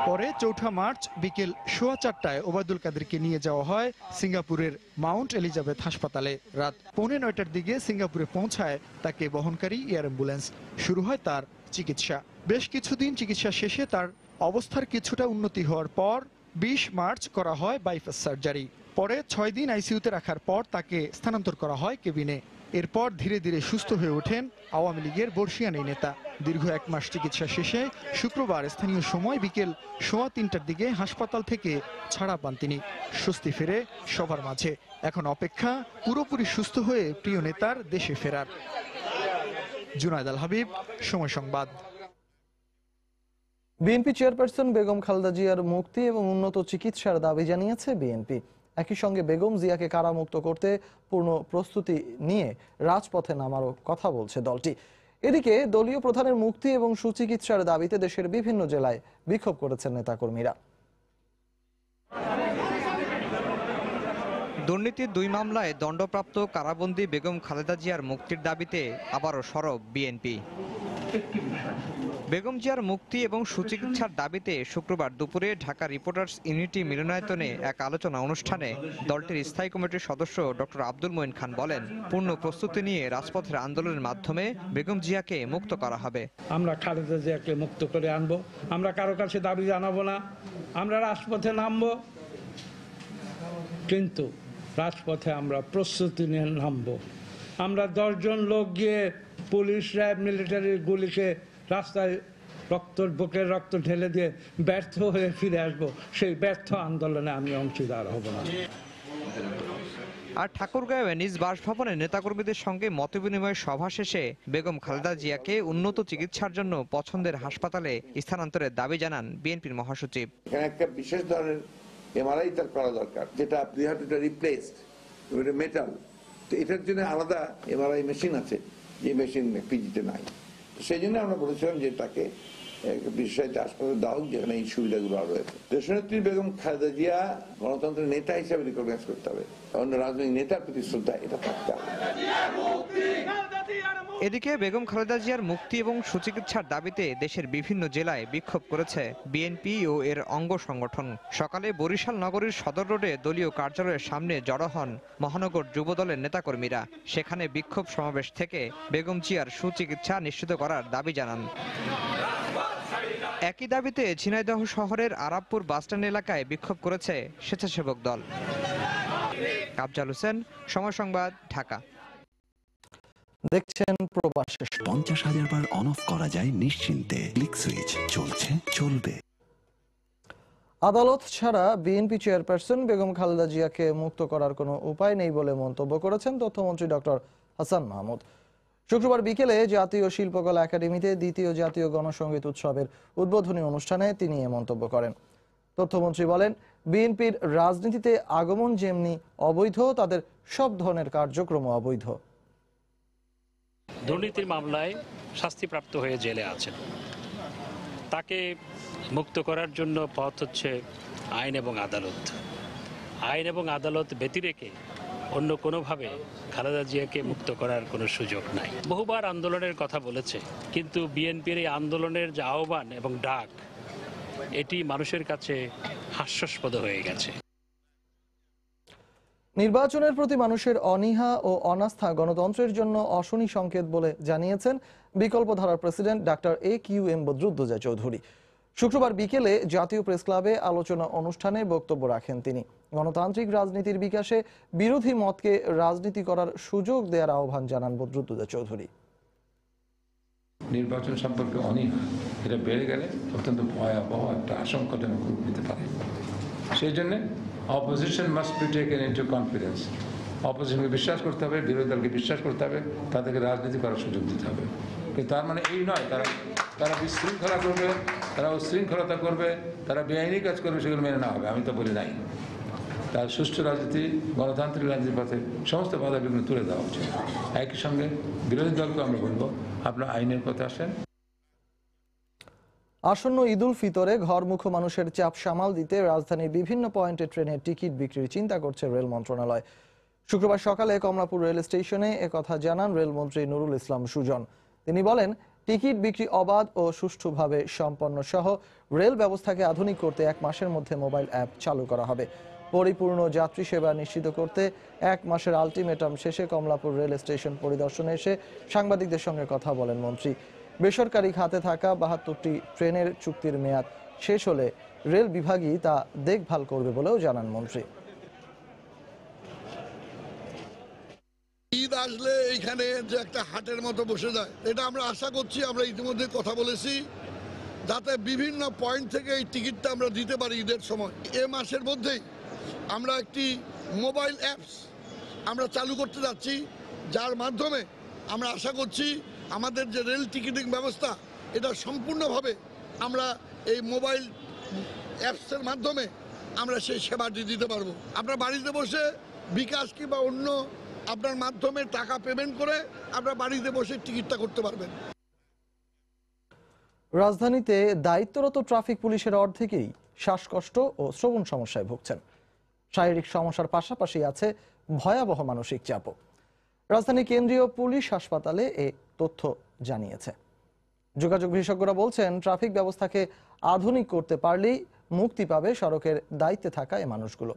পরে 4 মার্চ বিকেল 4:15টায় ওবায়দুল কাদেরকে নিয়ে যাওয়া হয় সিঙ্গাপুরের মাউন্ট এলিজাবেথ হাসপাতালে। রাত 8:45টার দিকে সিঙ্গাপুরে পৌঁছায় তাকে বহনকারী এয়ার অ্যাম্বুলেন্স। শুরু হয় তার চিকিৎসা। বেশ কিছুদিন চিকিৎসা শেষে তার অবস্থার কিছুটা উন্নতি হওয়ার পর 20 মার্চ করা হয় বাইপাস সার্জারি। পরে 6 দিন আইসিইউতে রাখার পর তাকে স্থানান্তর করা হয় কেবিনে। এরপর ধীরে ধীরে সুস্থ হয়ে ওঠেন আওয়ামী লীগের বর্ষিয়ান এই নেতা। দীর্ঘ 1 মাস চিকিৎসা শেষে শুক্রবার স্থানীয় সময় বিকেল 3:15টার দিকে হাসপাতাল থেকে ছাড়া পান তিনি। স্বস্তি ফেরে সবার মাঝে। এখন অপেক্ষা পুরোপুরি সুস্থ হয়ে প্রিয় নেতার দেশে ফেরার। জুনায়েদ আল হাবিব, সময় সংবাদ। বিএনপি চেয়ারপারসন বেগম খালেদা জিয়ার মুক্তি এবং উন্নত চিকিৎসার দাবি জানিয়েছে বিএনপি। একই সঙ্গে বেগম জিয়াকে কারামুক্ত করতে পূর্ণ প্রস্তুতি নিয়ে রাজপথে নামারও কথা বলছে দলটি। এদিকে দলীয় প্রধানের মুক্তি এবং সুচিকিৎসার দাবিতে দেশের বিভিন্ন জেলায় বিক্ষোভ করেছেন নেতাকর্মীরা। দুর্নীতির 2 মামলায় দণ্ডপ্রাপ্ত কারাবন্দী বেগম খালেদা জিয়ার মুক্তির দাবিতে আবারও সরব বিএনপি। বেগম জিয়ার মুক্তি এবং সুচিকিৎসার দাবিতে শুক্রবার দুপুরে ঢাকা রিপোর্টার্স ইউনিটি মিলনায়তনে এক আলোচনা অনুষ্ঠানে দলটির স্থায়ী কমিটির সদস্য ডক্টর আব্দুল মঈন খান বলেন, পূর্ণ প্রস্তুতি নিয়ে রাজপথের আন্দোলনের মাধ্যমে বেগম জিয়াকে মুক্ত করা হবে। আমরা খালেদা জিয়াকে মুক্ত করে আনবো, আমরা কারো কাছে দাবি জানাবো না, আমরা রাজপথে নামবো, কিন্তু রাজপথে আমরা প্রস্তুতি নিয়ে নামবো। আমরা 10 জন লোক গিয়ে পুলিশ, র্যাব, মিলিটারির গুলিকে রাস্তায় বুকের রক্ত ঢেলে দিয়ে ব্যর্থ হয়ে ফিরে আসবো, সেই ব্যর্থ আন্দোলনে আমি অংশীদার হব না। আর ঠাকুরগাঁওয়ে নিজ বাসভবনে নেতাকর্মীদের সঙ্গে মতবিনিময় সভা শেষে বেগম খালেদা জিয়াকে উন্নত চিকিৎসার জন্য পছন্দের হাসপাতালে স্থানান্তরের দাবি জানান বিএনপির মহাসচিব। এখানে একটা বিশেষ ধরনের এমআরআই তার করা দরকার, যেটা আপনি হয়তো রিপ্লেসড মেটাল, তো এটার জন্য আলাদা এমআরআই মেশিন আছে, যে মেশিন পিজিতে নাই। সেই জন্য আমরা বলেছিলাম যে তাকে বিশেষায়িত হাসপাতালে দেওয়া হোক, যেখানে এই সুবিধাগুলো রয়েছে। দেশনেত্রী বেগম খালেদা জিয়া গণতন্ত্রের নেতা হিসেবে রিকগনাইজ করতে হবে, অন্য রাজনৈতিক নেতার প্রতি শ্রদ্ধা এটা থাকতে হবে। এদিকে বেগম খালেদা জিয়ার মুক্তি এবং সুচিকিৎসার দাবিতে দেশের বিভিন্ন জেলায় বিক্ষোভ করেছে বিএনপি ও এর অঙ্গ সংগঠন। সকালে বরিশাল নগরীর সদর রোডে দলীয় কার্যালয়ের সামনে জড়ো হন মহানগর যুবদলের নেতাকর্মীরা। সেখানে বিক্ষোভ সমাবেশ থেকে বেগম জিয়ার সুচিকিৎসা নিশ্চিত করার দাবি জানান। একই দাবিতে ঝিনাইদহ শহরের আরাবপুর বাসস্ট্যান্ড এলাকায় বিক্ষোভ করেছে স্বেচ্ছাসেবক দল। আফজাল হোসেন, সময় সংবাদ, ঢাকা। দেখছেন প্রবাস। 50,000 বার অন অফ করা যায় নিশ্চিন্তে। ক্লিক সুইচ, চলছে চলবে। আদালত ছাড়া বিএনপি চেয়ারপারসন বেগম খালেদা জিয়াকে মুক্ত করার কোনো উপায় নেই বলে মন্তব্য করেছেন তথ্যমন্ত্রী ডক্টর হাসান মাহমুদ। শুক্রবার বিকেলে জাতীয় শিল্পকলা একাডেমিতে দ্বিতীয় জাতীয় গণসংগীত উৎসবের উদ্বোধনী অনুষ্ঠানে তিনি এ মন্তব্য করেন। তথ্যমন্ত্রী বলেন, বিএনপির রাজনীতিতে আগমন যেমনি অবৈধ, তাদের সব ধরনের কার্যক্রম অবৈধ। দুর্নীতির মামলায় শাস্তিপ্রাপ্ত হয়ে জেলে আছেন, তাকে মুক্ত করার জন্য পথ হচ্ছে আইন এবং আদালত। আইন এবং আদালত ব্যতিরেকে অন্য কোনোভাবে খালেদা জিয়াকে মুক্ত করার কোনো সুযোগ নাই। বহুবার আন্দোলনের কথা বলেছে, কিন্তু বিএনপির এই আন্দোলনের যে আহ্বান এবং ডাক, এটি মানুষের কাছে হাস্যাস্পদ হয়ে গেছে। নির্বাচনের প্রতি মানুষের অনীহা ও অনাস্থা গণতন্ত্রের জন্য অশনি সংকেত বলে জানিয়েছেন বিকল্পধারার president doctor AQM Badruddoza Chowdhury. শুক্রবার বিকেলে জাতীয় প্রেস ক্লাবে আলোচনা অনুষ্ঠানে বক্তব্য রাখেন তিনি। গণতান্ত্রিক রাজনীতির বিকাশে বিরোধী মতকে রাজনীতি করার সুযোগ দেওয়ার আহ্বান জানান বদরুদ্দোজা চৌধুরী। নির্বাচন সম্পর্কে অনীহা এটা বেড়ে গেলে অত্যন্ত ভয়াবহ একটা আশঙ্কাজনক রূপ নিতে পারে। সেই জন্য opposition must be taken into confidence. অপোজিশনকে বিশ্বাস করতে হবে, বিরোধী দলকে বিশ্বাস করতে হবে, তাদেরকে রাজনীতি করার সুযোগ দিতে হবে। কিন্তু তার মানে এই নয় তারা বিশৃঙ্খলা করবে, তারা উশৃঙ্খলতা করবে, তারা বেআইনি কাজ করবে, সেগুলো মেনে নেওয়া হবে। আমি তো বলি নাই। তার সুষ্ঠু রাজনীতি, গণতান্ত্রিক রাজনীতির পথে সমস্ত বাধা বিঘ্ন তুলে দেওয়া উচিত। একই সঙ্গে বিরোধী দলকে আমরা বলবো, আপনার আইনের পথে আসেন। আসন্ন ঈদ উল ফিতরে ঘরমুখো মানুষের চাপ সামাল দিতে রাজধানীর বিভিন্ন পয়েন্টে ট্রেনের টিকিট বিক্রির চিন্তা করছে রেল মন্ত্রণালয়। শুক্রবার সকালে কমলাপুর রেল স্টেশনে একথা জানান রেলমন্ত্রী নুরুল ইসলাম সুজন। তিনি বলেন, টিকিট বিক্রি অবাধ ও সুষ্ঠুভাবে সম্পন্ন সহ রেল ব্যবস্থাকে আধুনিক করতে 1 মাসের মধ্যে মোবাইল অ্যাপ চালু করা হবে। পরিপূর্ণ যাত্রী সেবা নিশ্চিত করতে 1 মাসের আলটিমেটাম শেষে কমলাপুর রেল স্টেশন পরিদর্শনে এসে সাংবাদিকদের সঙ্গে কথা বলেন মন্ত্রী। বেসরকারি খাতে থাকা 72টি ট্রেনের চুক্তির মেয়াদ শেষ হলে রেল বিভাগই তা দেখভাল করবে বলেও জানান মন্ত্রী। ঈদ আসলে এইখানে যে একটা হাটের মতো বসে যায়, এটা আমরা আশা করছি, আমরা ইতিমধ্যে কথা বলেছি, যাতে বিভিন্ন পয়েন্ট থেকে এই টিকিটটা আমরা দিতে পারি ঈদের সময়। এ মাসের মধ্যেই আমরা একটি মোবাইল অ্যাপস আমরা চালু করতে যাচ্ছি, যার মাধ্যমে আমরা আশা করছি আমাদের যে রেল টিকিটিং ব্যবস্থা এটা সম্পূর্ণভাবে আমরা এই মোবাইল অ্যাপসের মাধ্যমে আমরা সেই সেবাটি দিতে পারবো। আপনার বাড়িতে বসে বিকাশ কিংবা অন্য আপনার মাধ্যমে টাকা পেমেন্ট করে আপনার বাড়িতে বসে টিকিটটা করতে পারবেন। রাজধানীতে দায়িত্বরত ট্রাফিক পুলিশের অর্ধেকেই শ্বাসকষ্ট ও শ্রবণ সমস্যায় ভুগছেন। শারীরিক সমস্যার পাশাপাশি আছে ভয়াবহ মানসিক চাপও। রাজধানী কেন্দ্রীয় পুলিশ হাসপাতালে এ তথ্য জানিয়েছে। যোগাযোগ বিশেষজ্ঞরা বলছেন, ট্রাফিক ব্যবস্থাকে আধুনিক করতে পারলেই মুক্তি পাবে সড়কের দায়িত্বে থাকা এই মানুষগুলো।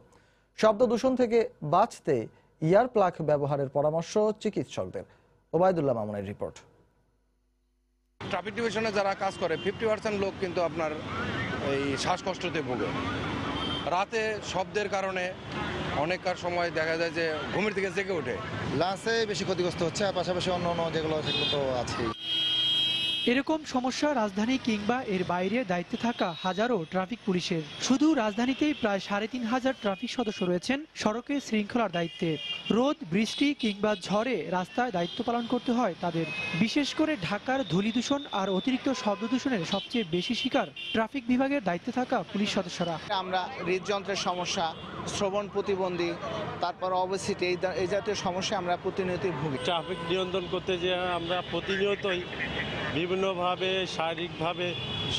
শব্দ দূষণ থেকে বাঁচতে ইয়ার প্লাগ ব্যবহারের পরামর্শ চিকিৎসকদের। ওবায়দুল্লাহ মামুনের রিপোর্ট। ট্রাফিক ডিভিশনে যারা কাজ করে 50% লোক কিন্তু আপনার এই শ্বাসকষ্টতে ভোগে। রাতে শব্দের কারণে অনেককার সময় দেখা যায় যে ঘুমের থেকে জেগে ওঠে। লাঞ্চে বেশি ক্ষতিগ্রস্ত হচ্ছে, আর পাশাপাশি অন্য অন্য যেগুলো সেগুলো তো আছেই। এরকম সমস্যা রাজধানী কিংবা এর বাইরে দায়িত্বে থাকা হাজারো ট্রাফিক পুলিশের। শুধু রাজধানীতেই প্রায় 3500 ট্রাফিক সদস্য রয়েছেন সড়কে শৃঙ্খলার দায়িত্বে। রোদ, বৃষ্টি কিংবা ঝড়ে রাস্তায় দায়িত্ব পালন করতে হয় তাদের। বিশেষ করে ঢাকার ধূলি দূষণ আর অতিরিক্ত শব্দ দূষণের সবচেয়ে বেশি শিকার ট্রাফিক বিভাগের দায়িত্বে থাকা পুলিশ সদস্যরা। আমরা হৃদযন্ত্রের সমস্যা, শ্রবণ প্রতিবন্ধী, তারপর অবস্থিতি, এই জাতীয় সমস্যা আমরা প্রতিনিয়তই ভুগি। ট্রাফিক নিয়ন্ত্রণ করতে যে আমরা প্রতিনিয়তই বিভিন্নভাবে শারীরিকভাবে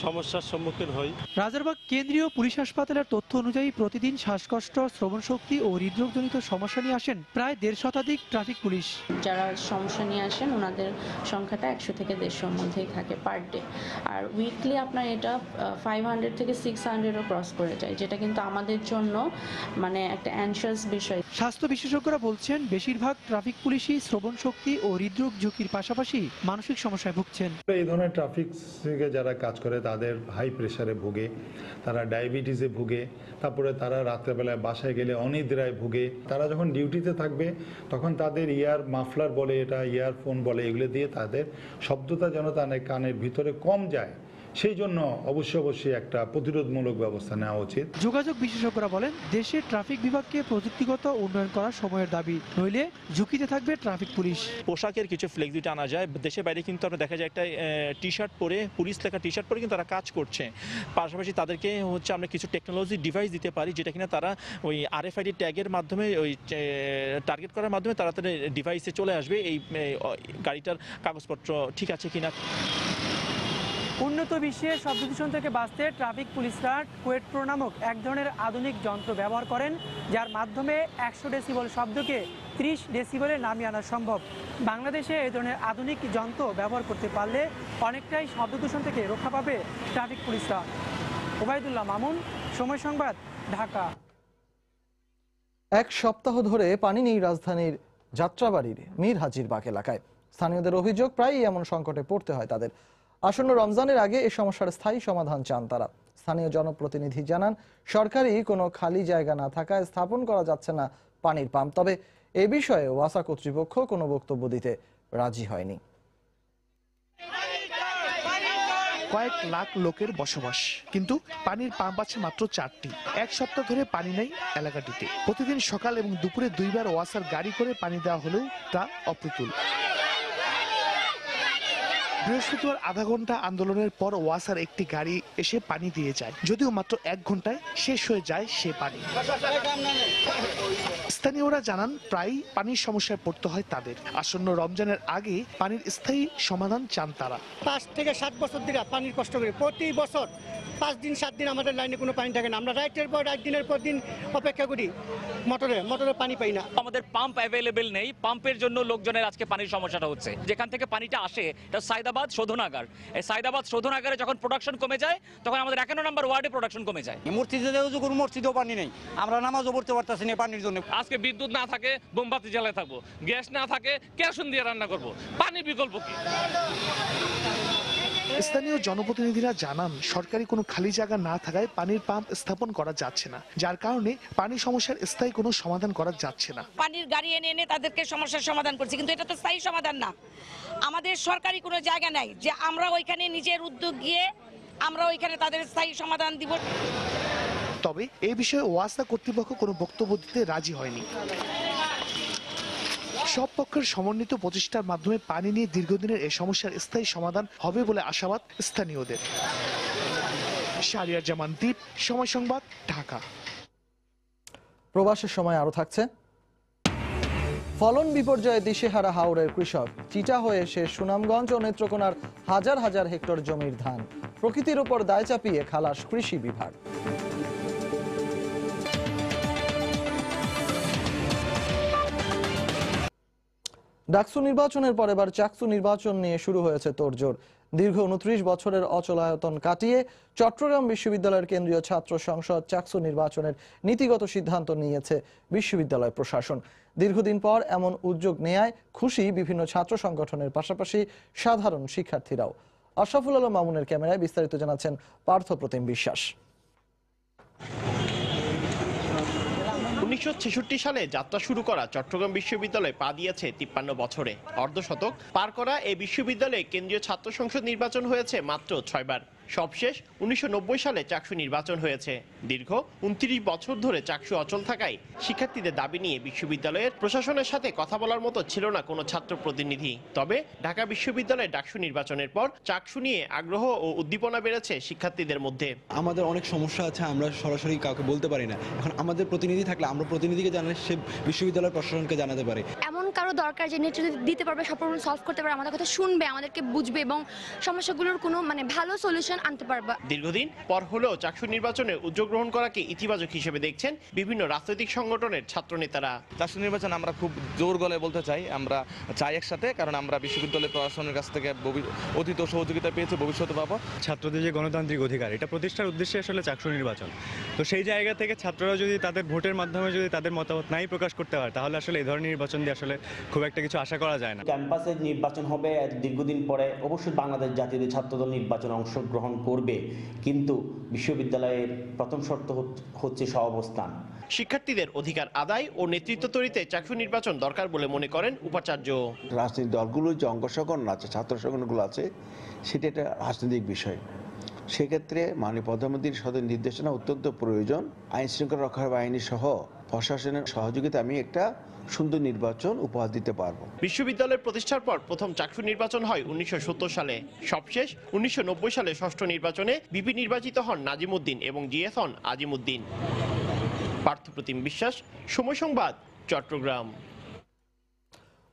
সমস্যার সম্মুখীন হই। রাজারবাগ কেন্দ্রীয় পুলিশ হাসপাতালের তথ্য অনুযায়ী প্রতিদিন শ্বাসকষ্ট, শ্রবণ শক্তি ও হৃদরোগজনিত সমস্যা নিয়ে আসেন প্রায় 150 শতাধিক ট্রাফিক পুলিশ। যারা সমস্যা নিয়ে আসেন ওনাদের সংখ্যাটা 100 থেকে 150 মধ্যেই থাকে পার ডে। আর উইকলি আপনার এটা 500 থেকে 600ও ক্রস করে যায়, যেটা কিন্তু আমাদের জন্য মানে একটা অ্যানশিয়াস বিষয়। স্বাস্থ্য বিশেষজ্ঞরা বলছেন, বেশিরভাগ ট্রাফিক পুলিশই শ্রবণ শক্তি ও হৃদরোগ ঝুঁকির পাশাপাশি মানসিক সমস্যায় ভুগছেন। এই ধরনের ট্রাফিকে যারা কাজ করে তাদের হাই প্রেশারে ভুগে, তারা ডায়াবেটিসে ভুগে, তারপরে তারা রাত্রেবেলায় বাসায় গেলে অনিদ্রায় ভুগে। তারা যখন ডিউটিতে থাকবে তখন তাদের ইয়ার মাফলার বলে, এটা ইয়ারফোন বলে, এগুলো দিয়ে তাদের শব্দটা যেন তাদের কানের ভিতরে কম যায়, সেই জন্য অবশ্যই একটা প্রতিরোধমূলক ব্যবস্থা নেওয়া উচিত। যোগাযোগ বিশেষজ্ঞরা বলেন, দেশের ট্রাফিক বিভাগকে প্রযুক্তিগত উন্নয়ন করা সময়ের দাবি, নইলে ঝুঁকিতে থাকবে ট্রাফিক পুলিশ। পোশাকের কিছু ফ্লেক্সিবিলিটি আনা যায়। দেশের বাইরে কিন্তু আমরা দেখা যায় একটা টি শার্ট পরে, পুলিশ লেখা টি শার্ট পরে কিন্তু তারা কাজ করছে। পাশাপাশি তাদেরকে আমরা কিছু টেকনোলজি ডিভাইস দিতে পারি, যেটা কিনা তারা ওই RFID ট্যাগের মাধ্যমে ওই টার্গেট করার মাধ্যমে তারা তাদের ডিভাইসে চলে আসবে এই গাড়িটার কাগজপত্র ঠিক আছে কিনা। উন্নত বিশ্বে শব্দ দূষণ থেকে বাঁচতে ট্রাফিক পুলিশরা কুয়েট প্রো নামক এক ধরনের আধুনিক যন্ত্র ব্যবহার করেন, যার মাধ্যমে 100 ডেসিবল শব্দকে 30 ডেসিবলে নামিয়ে আনা সম্ভব। বাংলাদেশে এই ধরনের আধুনিক যন্ত্র ব্যবহার করতে পারলে অনেকটাই শব্দ দূষণ থেকে রক্ষা পাবে ট্রাফিক পুলিশরা। ওবায়দুল্লাহ মামুন, সময় সংবাদ, ঢাকা। এক সপ্তাহ ধরে পানি নেই রাজধানীর যাত্রাবাড়ির মীর হাজিরবাগ এলাকায়। স্থানীয়দের অভিযোগ, প্রায়ই এমন সংকটে পড়তে হয় তাদের। আসন্ন রমজানের আগে এই সমস্যার স্থায়ী সমাধান চান তারা। স্থানীয় জনপ্রতিনিধি জানান, সরকারি কোনো খালি জায়গা না থাকায় স্থাপন করা যাচ্ছে না পানির পাম্প। তবে এ বিষয়ে ওয়াসা কর্তৃপক্ষ কোনো বক্তব্য দিতে রাজি হয়নি। কয়েক লাখ লোকের বসবাস, কিন্তু পানির পাম্প আছে মাত্র 4টি। এক সপ্তাহ ধরে পানি নেই এলাকাটিতে। প্রতিদিন সকাল এবং দুপুরে 2 বার ওয়াসার গাড়ি করে পানি দেওয়া হলেও তা অপ্রতুল। বৃহস্পতিবার আধা ঘন্টা আন্দোলনের পর ওয়াসার একটি গাড়ি এসে পানি দিয়ে যায়, যদিও মাত্র 1 ঘন্টায় শেষ হয়ে যায় সে পানি। স্থানীয়রা জানান, প্রায় পানির সমস্যায় পড়তে হয় তাদের। আসন্ন রমজানের আগে পানির স্থায়ী সমাধান চান তারা। 5 থেকে 7 বছর ধরে পানির কষ্ট করি। প্রতি বছর 5 দিন 7 দিন আমাদের লাইনে কোনো পানি থাকে না। আমরা রাইটের পর রাত, দিনের পর দিন অপেক্ষা করি, মোটরে পানি পাই না। আমাদের পাম্প অ্যাভেলেবেল নেই। পাম্পের জন্য লোকজনের আজকে পানির সমস্যাটা হচ্ছে। যেখান থেকে পানিটা আসে এটা সাইদাবাদ শোধনাগার। এই সাইদাবাদ শোধনাগারে যখন প্রোডাকশন কমে যায় তখন আমাদের 11 নম্বর ওয়ার্ডে প্রোডাকশন কমে যায়। মসজিদেও পানি নেই, আমরা নামাজও পড়তে পারতেছি না পানির জন্য। আজকে বিদ্যুৎ না থাকে মোমবাতি জ্বালায় থাকবো, গ্যাস না থাকে কেরোসিন দিয়ে রান্না করব। পানির বিকল্প কি? স্থানীয় জনপ্রতিনিধিরা জানান, সরকারি কোনো খালি জায়গা না থাকায় পানির পাম্প স্থাপন করা যাচ্ছে না, যার কারণে পানি সমস্যার স্থায়ী কোনো সমাধান করা যাচ্ছে না। পানির গাড়ি এনে তাদেরকে সমস্যার সমাধান করছে, কিন্তু এটা তো স্থায়ী সমাধান না। আমাদের সরকারি কোনো জায়গা নাই যে আমরা ওইখানে নিজের উদ্যোগ গিয়ে আমরা ওইখানে তাদের স্থায়ী সমাধান দিব। তবে এই বিষয়ে ওয়াসা কর্তৃপক্ষ কোনো বক্তব্য দিতে রাজি হয়নি। সব পক্ষের সমন্বিত প্রচেষ্টার মাধ্যমে পানি নিয়ে দীর্ঘদিনের এই সমস্যার স্থায়ী সমাধান হবে বলে আশাবাদ স্থানীয়দের। শাহরিয়ার জামান দ্বীপ, সময় সংবাদ, ঢাকা। প্রবাসের সময় আরো থাকছে, ফলন বিপর্যয়ে দিশেহারা হাওরের কৃষক, চিটা হয়ে শেষ সুনামগঞ্জ ও নেত্রকোনার হাজার হাজার হেক্টর জমির ধান, প্রকৃতির উপর দায় চাপিয়ে খালাস কৃষি বিভাগ। ডাকসু নির্বাচনের পর এবার চাকসু নির্বাচন নিয়ে শুরু হয়েছে তোড়জোড়। দীর্ঘ 29 বছরের অচলায়তন কাটিয়ে চট্টগ্রাম বিশ্ববিদ্যালয়ের কেন্দ্রীয় ছাত্র সংসদ চাকসু নির্বাচনের নীতিগত সিদ্ধান্ত নিয়েছে বিশ্ববিদ্যালয় প্রশাসন। দীর্ঘদিন পর এমন উদ্যোগ নেয়ায় খুশি বিভিন্ন ছাত্র সংগঠনের পাশাপাশি সাধারণ শিক্ষার্থীরাও। আশরাফুল আলম মামুনের ক্যামেরায় বিস্তারিত জানাচ্ছেন পার্থপ্রতিম বিশ্বাস। 1966 সালে যাত্রা শুরু করা চট্টগ্রাম বিশ্ববিদ্যালয় পা দিয়েছে 53 বছরে। অর্ধশতক পার করা এই বিশ্ববিদ্যালয়ে কেন্দ্রীয় ছাত্র সংসদ নির্বাচন হয়েছে মাত্র 6 বার। সবশেষ 1990 সালে চাকসু নির্বাচন হয়েছে। দীর্ঘ 29 বছর ধরে চাকসু অচল থাকায় শিক্ষার্থীদের দাবি নিয়ে বিশ্ববিদ্যালয়ের প্রশাসনের সাথে কথা বলার মতো ছিল না কোনো ছাত্র প্রতিনিধি। তবে ঢাকা বিশ্ববিদ্যালয়ে ডাকসু নির্বাচনের পর চাকসু নিয়ে আগ্রহ ও উদ্দীপনা বেড়েছে শিক্ষার্থীদের মধ্যে। আমাদের অনেক সমস্যা আছে, আমরা সরাসরি কাউকে বলতে পারি না। এখন আমাদের প্রতিনিধি থাকলে আমরা প্রতিনিধিকে জানালে সে বিশ্ববিদ্যালয় প্রশাসনকে জানাতে পারে। এমন কারো দরকার যে নেতৃত্ব দিতে পারবে, সব প্রবলেম সলভ করতে পারবে, আমাদের কথা শুনবে, আমাদেরকে বুঝবে এবং সমস্যাগুলোর কোনো ভালো সলিউশন আনতে পারবে। দীর্ঘদিন পর হলেও চাকসু নির্বাচনে উদ্যোগ গ্রহণ করাকে ইতিবাচক হিসেবে দেখছেন বিভিন্ন রাজনৈতিক সংগঠনের ছাত্র নেতারা। চাকসু নির্বাচন আমরা খুব জোর গলায় বলতে চাই, আমরা চাই একসাথে, কারণ আমরা বিশ্ববিদ্যালয় প্রশাসনের কাছ থেকে অতীত সহযোগিতা পেয়েছি, ভবিষ্যতে পাবো। ছাত্রদের যে গণতান্ত্রিক অধিকার, এটা প্রতিষ্ঠার উদ্দেশ্যে আসলে চাকসু নির্বাচন। তো সেই জায়গা থেকে ছাত্ররা যদি তাদের ভোটের মাধ্যমে যদি তাদের মতামত নাই প্রকাশ করতে পারে, তাহলে আসলে এই ধরনের নির্বাচন দিয়ে আসলে খুব একটা কিছু আশা করা যায় না। ক্যাম্পাসে নির্বাচন হবে দীর্ঘদিন পরে, অবশ্যই বাংলাদেশ জাতীয় ছাত্রদল নির্বাচনে অংশগ্রহণ করবে, কিন্তু বিশ্ববিদ্যালয়ের প্রথম শর্ত হচ্ছে সহাবস্থান। শিক্ষার্থীদের অধিকার আদায় ও নেতৃত্ব তৈরিতে চাকসু নির্বাচন দরকার বলে মনে করেন উপাচার্য। রাজনৈতিক দলগুলোর যে অঙ্গ সংগঠন আছে, ছাত্র সংগঠনগুলো আছে, সেটা একটা রাজনৈতিক বিষয়। সেক্ষেত্রে মাননীয় প্রধানমন্ত্রীর সদয় নির্দেশনা অত্যন্ত প্রয়োজন। আইন শৃঙ্খলা রক্ষা বাহিনী সহ প্রশাসনের সহযোগিতা আমি একটা সুন্দর নির্বাচন উপহার দিতে পারবো। বিশ্ববিদ্যালয়ের প্রতিষ্ঠার পর প্রথম চাকসু নির্বাচন হয় 1970 সালে। সবশেষ 1990 সালে ষষ্ঠ নির্বাচনে বিপি নির্বাচিত হন নাজিম উদ্দিন এবং জিএস হন আজিম উদ্দিন। পার্থপ্রতিম বিশ্বাস, সময় সংবাদ, চট্টগ্রাম।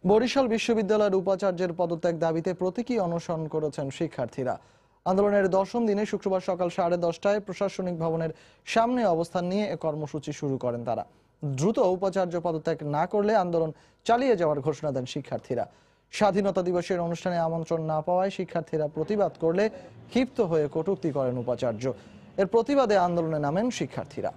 বরিশাল বিশ্ববিদ্যালয়ের উপাচার্যের পদত্যাগ দাবিতে প্রতীকী অনশন করেছেন শিক্ষার্থীরা। আন্দোলনের 10ম দিনে শুক্রবার সকাল 10:30টায় প্রশাসনিক ভবনের সামনে অবস্থান নিয়ে এ কর্মসূচি শুরু করেন তারা। দ্রুত উপাচার্য পদত্যাগ না করলে আন্দোলন চালিয়ে যাওয়ার ঘোষণা দেন শিক্ষার্থীরা। স্বাধীনতা দিবসের অনুষ্ঠানে আমন্ত্রণ না পাওয়ায় শিক্ষার্থীরা প্রতিবাদ করলে ক্ষিপ্ত হয়ে কটূক্তি করেন উপাচার্য। এর প্রতিবাদে আন্দোলনে নামেন শিক্ষার্থীরা।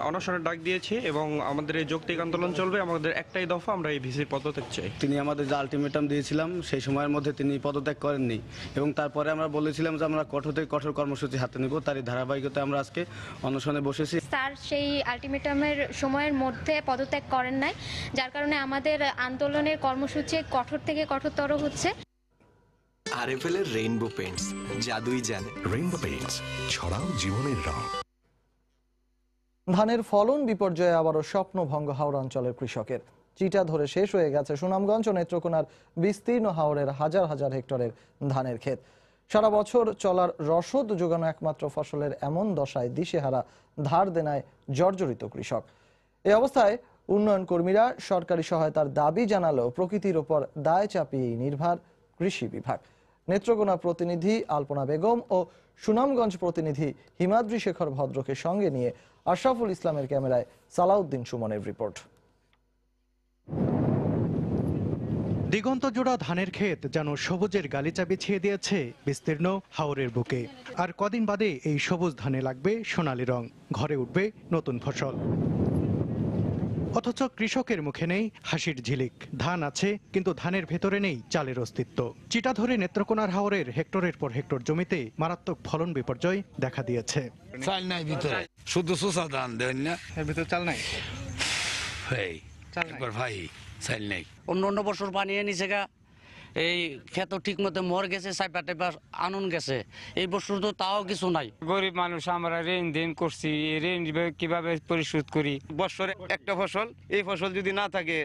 অনশনের ডাক দিয়েছি এবং আমাদের এই যৌক্তিক আন্দোলন চলবে। আমাদের একটাই দফা, আমরা এই ভিসির পদত্যাগ চাই। তিনি আমাদের যে আলটিমেটাম দিয়েছিলাম সেই সময়ের মধ্যে তিনি পদত্যাগ করেননি এবং তারপরে আমরা বলেছিলাম যে আমরা কঠোর থেকে কঠোর কর্মসূচি হাতে নেব। তারই ধারাবাহিকতায় আমরা আজকে অনশনে বসেছি। স্যার সেই আলটিমেটামের সময়ের মধ্যে পদত্যাগ করেন নাই, যার কারণে আমাদের আন্দোলনের কর্মসূচি কঠোর থেকে কঠোরতর হচ্ছে। আরএফএল এর রেইনবো পেইন্টস, জাদুই জানে। রেইনবো পেইন্টস, ছড়াও জীবনের রং। ধানের ফলন বিপর্যয়ে আবারও স্বপ্নভঙ্গ হাওড় অঞ্চলের কৃষকের। চিটা ধরে শেষ হয়ে গেছে সুনামগঞ্জ ও নেত্রকোনার বিস্তীর্ণ হাওরের হাজার হাজার হেক্টরের ধানের ক্ষেত। সারা বছর চলার রসদ যোগানো একমাত্র ফসলের এমন দশায় দিশেহারা, ধার দেনায় জর্জরিত কৃষক। এই অবস্থায় উন্নয়ন কর্মীরা সরকারি সহায়তার দাবি জানালেও প্রকৃতির ওপর দায় চাপিয়েই নির্ভর কৃষি বিভাগ। নেত্রকোনা প্রতিনিধি আলপনা বেগম ও সুনামগঞ্জ প্রতিনিধি হিমাদ্রি শেখর ভদ্রকে সঙ্গে নিয়ে আশরাফুল ইসলামের ক্যামেরায় সালাউদ্দিন সুমনের রিপোর্ট। দিগন্ত জোড়া ধানের ক্ষেত যেন সবুজের গালিচা বিছিয়ে দিয়েছে বিস্তীর্ণ হাওরের বুকে। আর কদিন বাদে এই সবুজ ধানে লাগবে সোনালী রং, ঘরে উঠবে নতুন ফসল। অথচ কৃষকের মুখে নেই হাসির ঝিলিক। ধান আছে, কিন্তু ধানের ভেতরে নেই চালের অস্তিত্ব। চিটা ধরে নেত্রকোনার হাওরের হেক্টরের পর হেক্টর জমিতে মারাত্মক ফলন বিপর্যয় দেখা দিয়েছে। চাল নাই ভিতরে, শুধু সুসা ধান দেন না, এর ভিতরে চাল নাই। ভাই চাল একবার ভাই চাল নাই। অন্য বছর পানি এনেছে গা, এই ক্ষেত ঠিক মতো মর গেছে, সাইপা টাইপা আনন গেছে। এই বছর তো তাও কিছু নাই। গরিব মানুষ আমরা ঋণ দিন করছি, এই ঋণ কিভাবে পরিশোধ করি? বছরে একটা ফসল, এই ফসল যদি না থাকে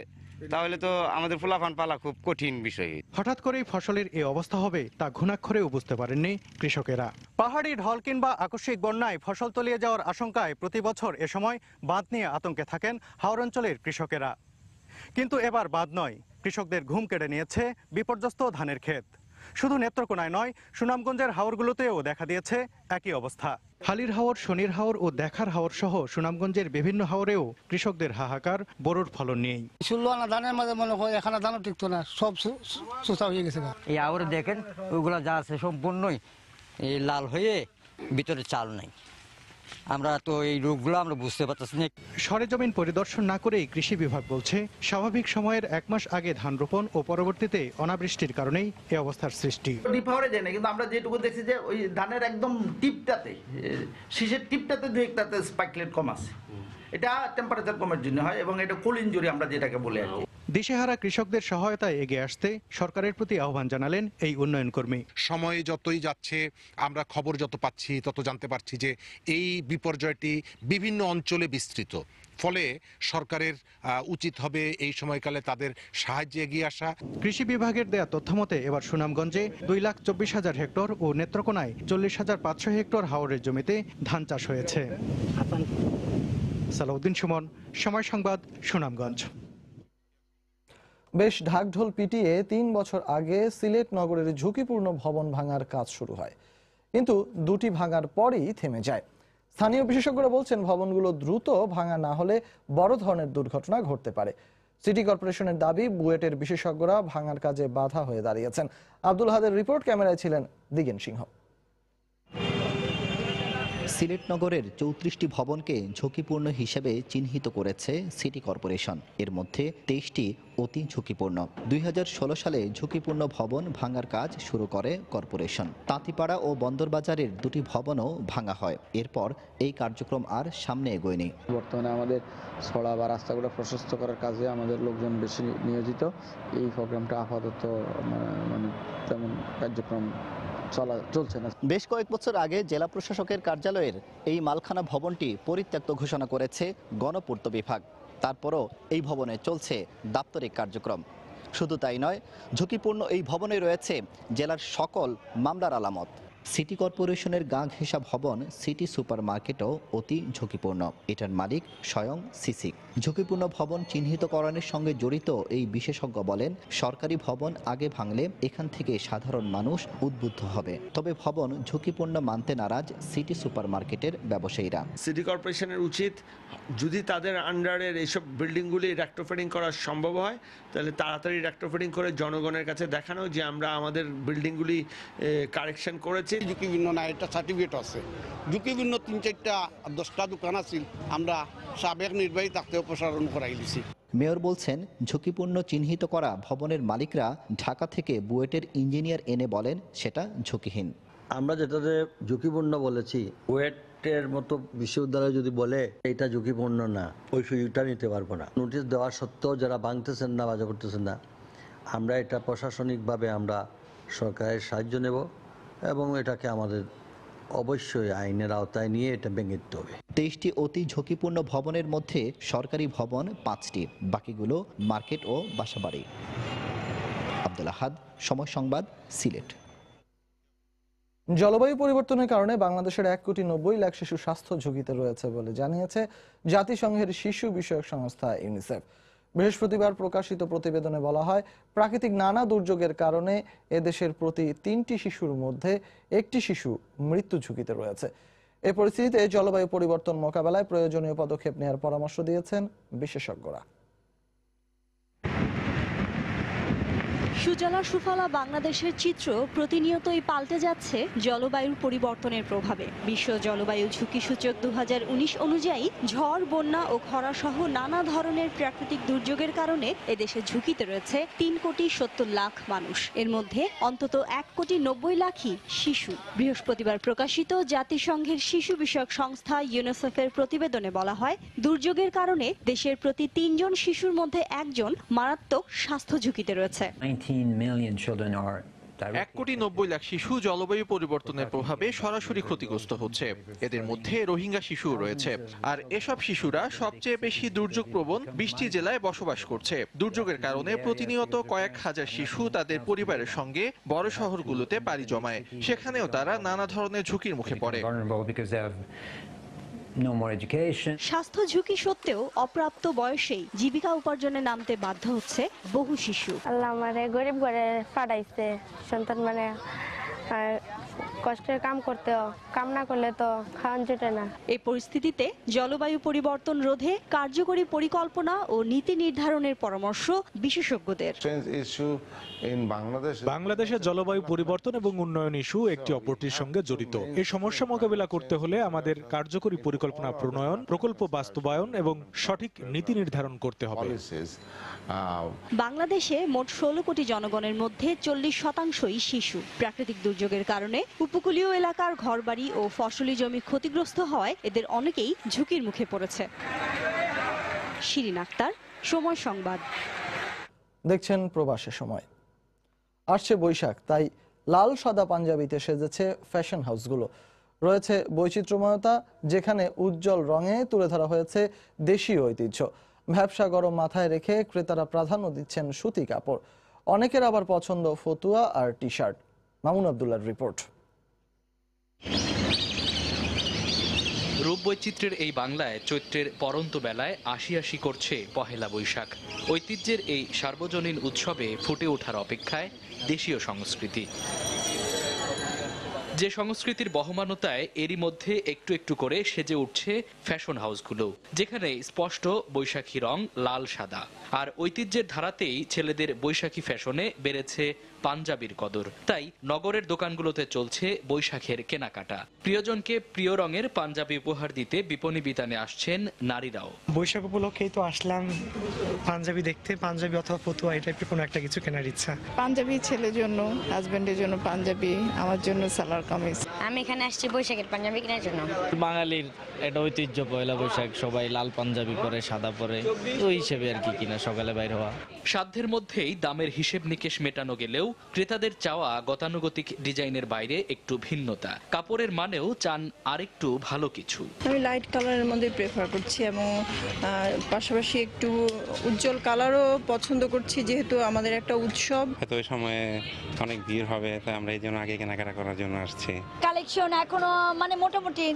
তাহলে তো আমাদের ফুলাফান পালা খুব কঠিন বিষয়। হঠাৎ করেই ফসলের এই অবস্থা হবে তা ঘুণাক্ষরেও বুঝতে পারেননি কৃষকেরা। পাহাড়ি ঢল কিংবা আকস্মিক বন্যায় ফসল তলিয়ে যাওয়ার আশঙ্কায় প্রতি বছর এ সময় বাঁধ নিয়ে আতঙ্কে থাকেন হাওর অঞ্চলের কৃষকেরা। কিন্তু এবার বাঁধ নয়, কৃষকদের ঘুম কেড়ে নিয়েছে বিপর্যস্ত ধানের ক্ষেত। শুধু নেত্রকোনায় নয়, সুনামগঞ্জের হাওরগুলোতেও দেখা দিয়েছে একই অবস্থা। হালির হাওর, শনির হাওর ও দেখার হাওর সহ সুনামগঞ্জের বিভিন্ন হাওরেও কৃষকদের হাহাকার বোরোর ফলন নিয়েই। 16 আনা ধানের মাঝে মনে হয় এখানে ধানও টিকতো না, সব সুতা হয়ে গেছে। এই হাওরে দেখেন ওইগুলা যা আছে সম্পূর্ণই এই লাল হয়ে ভিতরে চাল নাই। আমরা তো এই রোগগুলো আমরা বুঝতে পারতেছি না। সরেজমিন পরিদর্শন না করেই কৃষি বিভাগ বলছে, স্বাভাবিক সময়ের 1 মাস আগে ধান রোপণ ও পরবর্তীতে অনাবৃষ্টির কারণেই এই অবস্থার সৃষ্টি। ডিপাওয়ারে যায় না, কিন্তু আমরা যেটুকু দেখছি যে ওই ধানের একদম টিপটাতে, শীষের টিপটাতে 2-1টাতে স্পাইকলেট কম আছে। এটা টেম্পারেচার কমের জন্য হয় এবং এটা কোল ইনজুরি আমরা যেটাকে বলে আর কি। দিশেহারা কৃষকদের সহায়তায় এগিয়ে আসতে সরকারের প্রতি আহ্বান জানালেন এই উন্নয়ন কর্মী। সময় যতই যাচ্ছে, আমরা খবর যত পাচ্ছি তত জানতে পারছি যে এই বিপর্যয়টি বিভিন্ন অঞ্চলে বিস্তৃত। ফলে সরকারের উচিত হবে এই সময়কালে তাদের সাহায্যে এগিয়ে আসা। কৃষি বিভাগের দেয়া তথ্যমতে এবার সুনামগঞ্জে 2,24,000 হেক্টর ও নেত্রকোনায় 40,500 হেক্টর হাওরের জমিতে ধান চাষ হয়েছে। সালাউদ্দিন সুমন, সময় সংবাদ, সুনামগঞ্জ। বেশ ঢাকঢোল পিটিয়ে 3 বছর আগে সিলেট নগরের ঝুঁকিপূর্ণ ভবন ভাঙার কাজ শুরু হয়, কিন্তু দুটি ভাঙার পরই থেমে যায়। স্থানীয় বিশেষজ্ঞরা বলছেন, ভবনগুলো দ্রুত ভাঙা না হলে বড় ধরনের দুর্ঘটনা ঘটতে পারে। সিটি কর্পোরেশনের দাবি, বুয়েটের বিশেষজ্ঞরা ভাঙার কাজে বাধা হয়ে দাঁড়িয়েছেন। আব্দুল হাদের রিপোর্ট, ক্যামেরায় ছিলেন দিগেন সিংহ। সিলেট নগরের 34টি ভবনকে ঝুঁকিপূর্ণ হিসেবে চিহ্নিত করেছে সিটি কর্পোরেশন। এর মধ্যে 23টি অতি ঝুঁকিপূর্ণ। 2016 সালে ঝুঁকিপূর্ণ ভবন ভাঙার কাজ শুরু করে কর্পোরেশন। তাঁতিপাড়া ও বন্দরবাজারের দুটি ভবনও ভাঙা হয়। এরপর এই কার্যক্রম আর সামনে এগোয়নি। বর্তমানে আমাদের ছড়া বা রাস্তাগুলো প্রশস্ত করার কাজে আমাদের লোকজন বেশি নিয়োজিত। এই প্রোগ্রামটা আপাতত মানে তেমন কার্যক্রম চলছে না। বেশ কয়েক বছর আগে জেলা প্রশাসকের কার্যালয়ের এই মালখানা ভবনটি পরিত্যক্ত ঘোষণা করেছে গণপূর্ত বিভাগ। তারপরও এই ভবনে চলছে দাপ্তরিক কার্যক্রম। শুধু তাই নয়, ঝুঁকিপূর্ণ এই ভবনে রয়েছে জেলার সকল মামলার আলামত। সিটি কর্পোরেশনের গা ঘেঁষা ভবন সিটি সুপার মার্কেটও অতি ঝুঁকিপূর্ণ। এটার মালিক স্বয়ং সিসিক। ঝুঁকিপূর্ণ ভবন চিহ্নিতকরণের সঙ্গে জড়িত এই বিশেষজ্ঞ বলেন, সরকারি ভবন আগে ভাঙলে এখান থেকে সাধারণ মানুষ উদ্বুদ্ধ হবে। তবে ভবন ঝুঁকিপূর্ণ মানতে নারাজ সিটি সুপার মার্কেটের ব্যবসায়ীরা। সিটি কর্পোরেশনের উচিত, যদি তাদের আন্ডারের এইসব বিল্ডিংগুলি রেক্টোফিটিং করা সম্ভব হয়, তাহলে তাড়াতাড়ি রেক্টোফিটিং করে জনগণের কাছে দেখানো যে আমরা আমাদের বিল্ডিংগুলি কারেকশন করেছি। ঝুঁকিপূর্ণ না, এটা সার্টিফিকেট আছে। ঝুঁকিপূর্ণ 3-4টা 10টা দোকান আছে, আমরা সাবেক নির্বাহী থাকতে অপসারণ করাই দিছি। মেয়র বলছেন, ঝুঁকিপূর্ণ চিহ্নিত করা ভবনের মালিকরা ঢাকা থেকে বুয়েটের ইঞ্জিনিয়ার এনে বলেন সেটা ঝুঁকিহীন। আমরা যেটাতে ঝুঁকিপূর্ণ বলেছি, বুয়েটের মতো বিশ্ববিদ্যালয় যদি বলে এটা ঝুঁকিপূর্ণ না, ওই সুযোগটা নিতে পারবো না। নোটিশ দেওয়া সত্ত্বেও যারা ভাঙতেছেন না, বাজা করতেছেন না, আমরা এটা প্রশাসনিকভাবে আমরা সরকারের সাহায্য নেব এবং এটাকে আমাদের অবশ্যই আইনের আওতায় নিয়ে এটা ভেঙে দিতে হবে। 23টি অতি ঝুঁকিপূর্ণ ভবনের মধ্যে সরকারি ভবন 5টি, বাকিগুলো মার্কেট ও বাসাবাড়ি। আব্দুল আহাদ, সময় সংবাদ, সিলেট। জলবায়ু পরিবর্তনের কারণে বাংলাদেশের 1,90,00,000 শিশু স্বাস্থ্য ঝুঁকিতে রয়েছে বলে জানিয়েছে জাতিসংঘের শিশু বিষয়ক সংস্থা ইউনিসেফ। বৃহস্পতিবার প্রকাশিত প্রতিবেদনে বলা হয়, প্রাকৃতিক নানা দুর্যোগের কারণে এদেশের প্রতি 3টি শিশুর মধ্যে 1টি শিশু মৃত্যু ঝুঁকিতে রয়েছে। এই পরিস্থিতিতে জলবায়ু পরিবর্তন মোকাবেলায় প্রয়োজনীয় পদক্ষেপ নেওয়ার পরামর্শ দিয়েছেন বিশেষজ্ঞরা। সুজলা সুফলা বাংলাদেশের চিত্র প্রতিনিয়তই পাল্টে যাচ্ছে জলবায়ুর পরিবর্তনের প্রভাবে। বিশ্ব জলবায়ু ঝুঁকি সূচক 2019 অনুযায়ী ঝড়, বন্যা ও খরা সহ নানা ধরনের প্রাকৃতিক দুর্যোগের কারণে এদেশে ঝুঁকিতে রয়েছে 3,70,00,000 মানুষ। এর মধ্যে অন্তত 1,90,00,000ই শিশু। বৃহস্পতিবার প্রকাশিত জাতিসংঘের শিশু বিষয়ক সংস্থা ইউনিসেফের প্রতিবেদনে বলা হয়, দুর্যোগের কারণে দেশের প্রতি 3 জন শিশুর মধ্যে 1 জন মারাত্মক স্বাস্থ্য ঝুঁকিতে রয়েছে। 1,90,00,000 শিশু জলবায়ু পরিবর্তনের প্রভাবে সরাসরি ক্ষতিগ্রস্ত হচ্ছে। এদের মধ্যে রোহিঙ্গা শিশুও রয়েছে। আর এসব শিশুরা সবচেয়ে বেশি দুর্যোগপ্রবণ 20টি জেলায় বসবাস করছে। দুর্যোগের কারণে প্রতিনিয়ত কয়েক হাজার শিশু তাদের পরিবারের সঙ্গে বড় শহরগুলোতে পাড়ি জমায়। সেখানেও তারা নানা ধরনের ঝুঁকির মুখে পড়ে। স্বাস্থ্য ঝুঁকি সত্ত্বেও অপ্রাপ্ত বয়সেই জীবিকা উপার্জনে নামতে বাধ্য হচ্ছে বহু শিশু। আল্লাহ আমারে গরিব ঘরে পাঠাইছে সন্তান মানে কষ্টের কাম করতেও কাম না করলে তো খাওয়ান জুটে না। এই পরিস্থিতিতে জলবায়ু পরিবর্তন রোধে কার্যকরী পরিকল্পনা ও নীতি নির্ধারণের পরামর্শ বিশেষজ্ঞদের। বাংলাদেশে জলবায়ু পরিবর্তন এবং উন্নয়ন ইস্যু একটি অপরটির সঙ্গে জড়িত। এই সমস্যা মোকাবিলা করতে হলে আমাদের কার্যকরী পরিকল্পনা প্রণয়ন, প্রকল্প বাস্তবায়ন এবং সঠিক নীতি নির্ধারণ করতে হবে। বাংলাদেশে মোট 16 কোটি জনগণের মধ্যে 40% শিশু। প্রাকৃতিক দুর্যোগের কারণে উপকূলীয় এলাকার ঘরবাড়ি ও ফসলি জমি ক্ষতিগ্রস্ত হওয়ায় এদের অনেকেই ঝুঁকির মুখে পড়েছে। শিরিন আক্তার, সময় সংবাদ। দেখছেন প্রবাসে সময়। আসছে বৈশাখ, তাই লাল সাদা পাঞ্জাবিতে সেজেছে ফ্যাশন হাউসগুলো। রয়েছে বৈচিত্র্যময়তা, যেখানে উজ্জ্বল রঙে তুলে ধরা হয়েছে দেশীয় ঐতিহ্য। ব্যবসা গরম মাথায় রেখে ক্রেতারা প্রাধান্য দিচ্ছেন সুতি কাপড়। অনেকের আবার পছন্দ ফতুয়া আর টি শার্ট। মামুন আব্দুল্লাহর রিপোর্ট। রূপবৈচিত্র্যের এই বাংলায় চৈত্রের পরন্ত বেলায় আশি আশি করছে পহেলা বৈশাখ। ঐতিহ্যের এই সার্বজনীন উৎসবে ফুটে ওঠার অপেক্ষায় দেশীয় সংস্কৃতি, যে সংস্কৃতির বহমানতায় এরই মধ্যে একটু একটু করে সেজে উঠছে ফ্যাশন হাউসগুলো, যেখানে স্পষ্ট বৈশাখী রং লাল সাদা। আর ঐতিহ্যের ধারাতেই ছেলেদের বৈশাখী ফ্যাশনে বেড়েছে পাঞ্জাবির কদর। তাই নগরের দোকানগুলোতে চলছে বৈশাখের কেনাকাটা। প্রিয়জনকে প্রিয় রঙের পাঞ্জাবি উপহার দিতে বিপণী বিতানে আসছেন নারীরাও। বৈশাখ উপলক্ষেই তো আসলাম পাঞ্জাবি দেখতে, পাঞ্জাবি অথবা ফতুয়া এই টাইপের কোনো একটা কিছু কেনার ইচ্ছা। পাঞ্জাবি ছেলের জন্য, হাজবেন্ডের জন্য পাঞ্জাবি, আমার জন্য সালোয়ার কামিজ। আমি এখানে আসছি বৈশাখের পাঞ্জাবি কেনার জন্য। বাঙালির এটা ঐতিহ্য, পয়লা বৈশাখ সবাই লাল পাঞ্জাবি পরে, সাদা পরে, ওই হিসেবে আর কি কিনা সকালে বাইর হওয়া। সাধ্যের মধ্যেই দামের হিসেব নিকেশ মেটানো গেলেও ক্রেতাদের চাওয়া গতানুগতিক ডিজাইনের বাইরে একটু ভিন্নতা। কাপড়ের মানেও চান আরেকটু ভালো কিছু। আমি লাইট কালারের মধ্যে প্রেফার করছি এবং পাশাপাশি একটু উজ্জ্বল কালারও পছন্দ করছি, যেহেতু আমাদের একটা উৎসব। হয়তো ওই সময়ে অনেক ভিড় হবে, তাই আমরা এই জন্য আগে কেনাকাটা করার জন্য আসছি। কালেকশন এখনো মানে মোটামুটি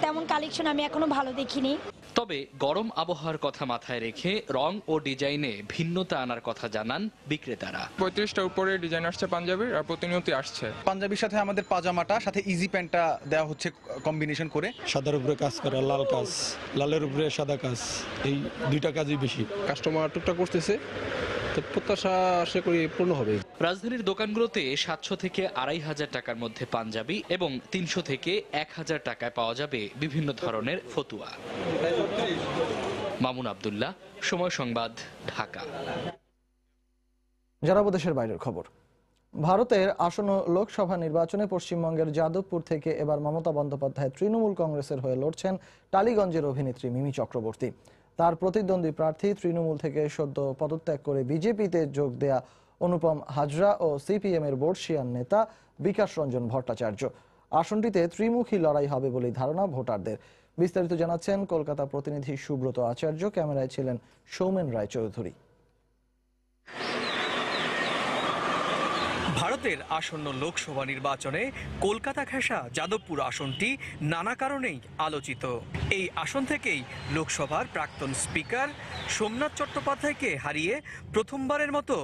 তেমন কালেকশন আমি এখনো ভালো দেখিনি। তবে গরম আবহাওয়ার কথা মাথায় রেখে রং ও ডিজাইনে ভিন্নতা আনার কথা জানান বিক্রেতারা। 35টার উপরে ডিজাইন আসছে পাঞ্জাবির, আর প্রতিনিয়ত আসছে। পাঞ্জাবির সাথে আমাদের পাজামাটা, সাথে ইজি প্যান্টটা দেওয়া হচ্ছে কম্বিনেশন করে। সাদার উপরে কাজ করা, লাল কাজ, লালের উপরে সাদা কাজ, এই দুইটা কাজই বেশি। কাস্টমার টুকটাক করতেছে, তো প্রত্যাশা আশা করি পূর্ণ হবে। রাজধানীর দোকানগুলোতে 700 থেকে 2500 টাকার মধ্যে পাঞ্জাবি এবং 300 থেকে 1000 টাকায় পাওয়া যাবে বিভিন্ন ধরনের ফতুয়া। মামুন আব্দুল্লাহ, সময় সংবাদ, ঢাকা। জানাবো দেশের বাইরের খবর। ভারতের আসন্ন লোকসভা নির্বাচনে পশ্চিমবঙ্গের যাদবপুর থেকে এবার মমতা বন্দ্যোপাধ্যায় তৃণমূল কংগ্রেসের হয়ে লড়ছেন টালিগঞ্জের অভিনেত্রী মিমি চক্রবর্তী। তার প্রতিদ্বন্দ্বী প্রার্থী তৃণমূল থেকে সদ্য পদত্যাগ করে বিজেপিতে যোগ দেয়া অনুপম হাজরা ও সিপিএম এর বর্ষিয়ান নেতা বিকাশ রঞ্জন ভট্টাচার্য। আসনটিতে ত্রিমুখী লড়াই হবে বলেই ধারণা ভোটারদের। বিস্তারিত জানাচ্ছেন কলকাতা প্রতিনিধি সুব্রত আচার্য। ক্যামেরায় ছিলেন সৌমেন রায়চৌধুরী। ভারতের আসন্ন লোকসভা নির্বাচনে কলকাতা ঘেঁষা যাদবপুর আসনটি নানা কারণেই আলোচিত। এই আসন থেকেই লোকসভার প্রাক্তন স্পিকার সোমনাথ চট্টোপাধ্যায়কে হারিয়ে প্রথমবারের মতো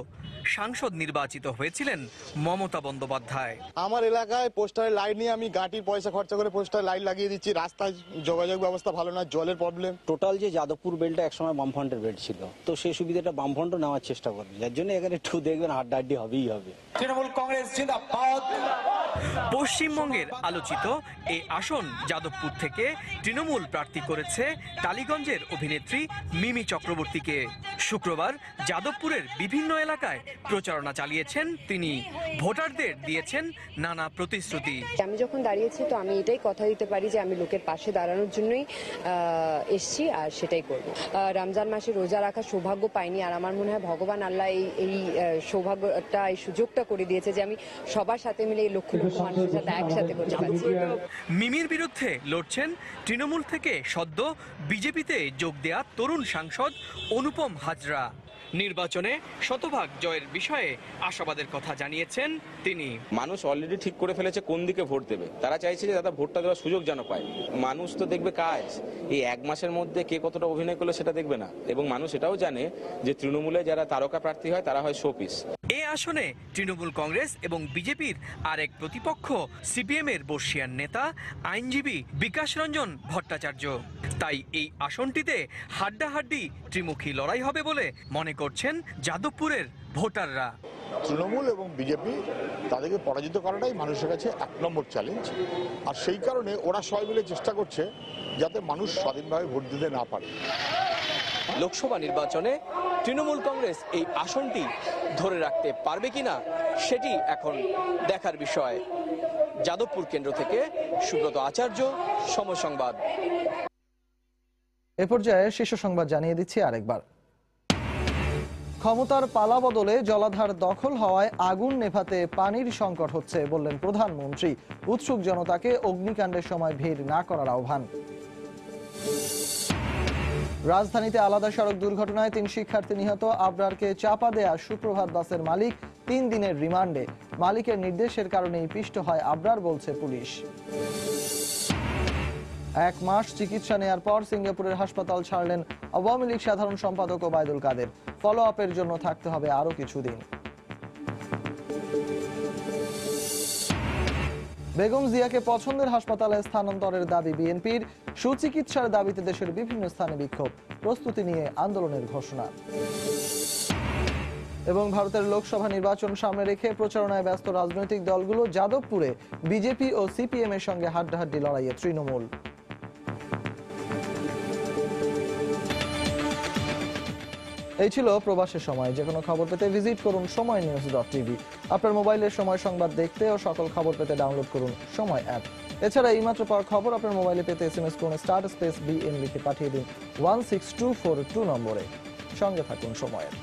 সাংসদ নির্বাচিত হয়েছিলেন মমতা বন্দ্যোপাধ্যায়। আমার এলাকায় পোস্টারের লাইট নিয়ে আমি গাটির পয়সা খরচা করে পোস্টার লাইট লাগিয়ে দিচ্ছি। রাস্তায় যোগাযোগ ব্যবস্থা ভালো না, জলের প্রবলেম। টোটাল যে যাদবপুর বেল্টটা একসময় বামফ্রন্টের বেল্ট ছিল, তো সেই সুবিধাটা বামফ্রন্টও নেওয়ার চেষ্টা করবে, যার জন্য এখানে একটু দেখবেন হাড্ডাহাড্ডি হবেই হবে। তৃণমূল কংগ্রেস জিন্দাবাদ। পশ্চিমবঙ্গের আলোচিত এই আসন যাদবপুর থেকে তৃণমূল প্রার্থী করেছে টালিগঞ্জের অভিনেত্রী মিমি চক্রবর্তীকে। শুক্রবার যাদবপুরের বিভিন্ন এলাকায় প্রচারণা চালিয়েছেন তিনি। ভোটারদের দিয়েছেন নানা প্রতিশ্রুতি। আমি যখন দাঁড়িয়েছি তো আমি এটাই কথা দিতে পারি যে আমি লোকের পাশে দাঁড়ানোর জন্যই এসছি আর সেটাই করব। রমজান মাসে রোজা রাখার সৌভাগ্য পাইনি, আর আমার মনে হয় ভগবান আল্লাহ এই সৌভাগ্যটা, এই সুযোগটা করে দিয়েছে যে আমি সবার সাথে মিলে এই লক্ষ লক্ষ মানুষের সাথে একসাথে করতে পারছি। মিমির বিরুদ্ধে লড়ছেন তৃণমূল থেকে সদ্য বিজেপিতে যোগ দেয়া তরুণ সাংসদ অনুপম হাজরা। নির্বাচনে শতভাগ জয়ের বিষয়ে আশাবাদের কথা জানিয়েছেন তিনি। মানুষ অলরেডি ঠিক করে ফেলেছে কোন দিকে ভোট দেবে। তারা চাইছে যে দাদা ভোটটা দেওয়ার সুযোগ যেন পায়। মানুষ তো দেখবে কাজ, এই এক মাসের মধ্যে কে কতটা অভিনয় করলো সেটা দেখবে না। এবং মানুষ এটাও জানে যে তৃণমূলে যারা তারকা প্রার্থী হয় তারা হয় শোপিস। এই আসনে তৃণমূল কংগ্রেস এবং বিজেপির আরেক প্রতিপক্ষ সিপিএম এর বর্ষিয়ান নেতা আইনজীবী বিকাশ রঞ্জন ভট্টাচার্য। তাই এই আসনটিতে হাড্ডাহাড্ডি ত্রিমুখী লড়াই হবে বলে মনে করছেন যাদবপুরের ভোটাররা। তৃণমূল এবং বিজেপি তাদেরকে পরাজিত করাটাই মানুষের কাছে 1 নম্বর চ্যালেঞ্জ। আর সেই কারণে ওরা সবাই মিলে চেষ্টা করছে যাতে মানুষ স্বাধীনভাবে ভোট দিতে না পারে। লোকসভা নির্বাচনে তৃণমূল কংগ্রেস এই আসনটি ধরে রাখতে পারবে কিনা সেটি এখন দেখার বিষয়। যাদবপুর কেন্দ্র থেকে সুব্রত আচার্য, সময় সংবাদ। এ পর্যায়ে শীর্ষ সংবাদ জানিয়ে দিচ্ছি আরেকবার। ক্ষমতার পালা বদলে জলাধার দখল হওয়ায় আগুন নেভাতে পানির সংকট হচ্ছে বললেন প্রধানমন্ত্রী। উৎসুক জনতাকে অগ্নিকাণ্ডের সময় ভিড় না করার আহ্বান। রাজধানীতে আলাদা সড়ক দুর্ঘটনায় 3 শিক্ষার্থী নিহত। আবরারকে চাপা দেয়া সুপ্রভাত বাসের মালিক 3 দিনের রিমান্ডে। মালিকের নির্দেশের কারণেই পিষ্ট হয় আবরার বলছে পুলিশ। 1 মাস চিকিৎসা নেয়ার পর সিঙ্গাপুরের হাসপাতাল ছাড়লেন আওয়ামী লীগ সাধারণ সম্পাদক ওবায়দুল কাদের। ফলো আপের জন্য থাকতে হবে আরো কিছুদিন। বেগম জিয়াকে পছন্দের হাসপাতালে স্থানান্তরের দাবি বিএনপির। সুচিকিৎসার দাবিতে দেশের বিভিন্ন স্থানে বিক্ষোভ, প্রস্তুতি নিয়ে আন্দোলনের ঘোষণা। এবং ভারতের লোকসভা নির্বাচন সামনে রেখে প্রচারণায় ব্যস্ত রাজনৈতিক দলগুলো। যাদবপুরে বিজেপি ও সিপিএম এর সঙ্গে হাড্ডাহাড্ডি লড়াইয়ে তৃণমূল। এই ছিল প্রবাসের সময়। যে কোনো খবর পেতে ভিজিট করুন সময়নিউজ.টিভি। আপনার মোবাইলের সময় সংবাদ দেখতে ও সকল খবর পেতে ডাউনলোড করুন সময় অ্যাপ। এছাড়া এইমাত্র পাওয়া খবর আপনার মোবাইলে পেতে SMS করুন *BN লিখে পাঠিয়ে দিন 16242 নম্বরে। সঙ্গে থাকুন সময়ের।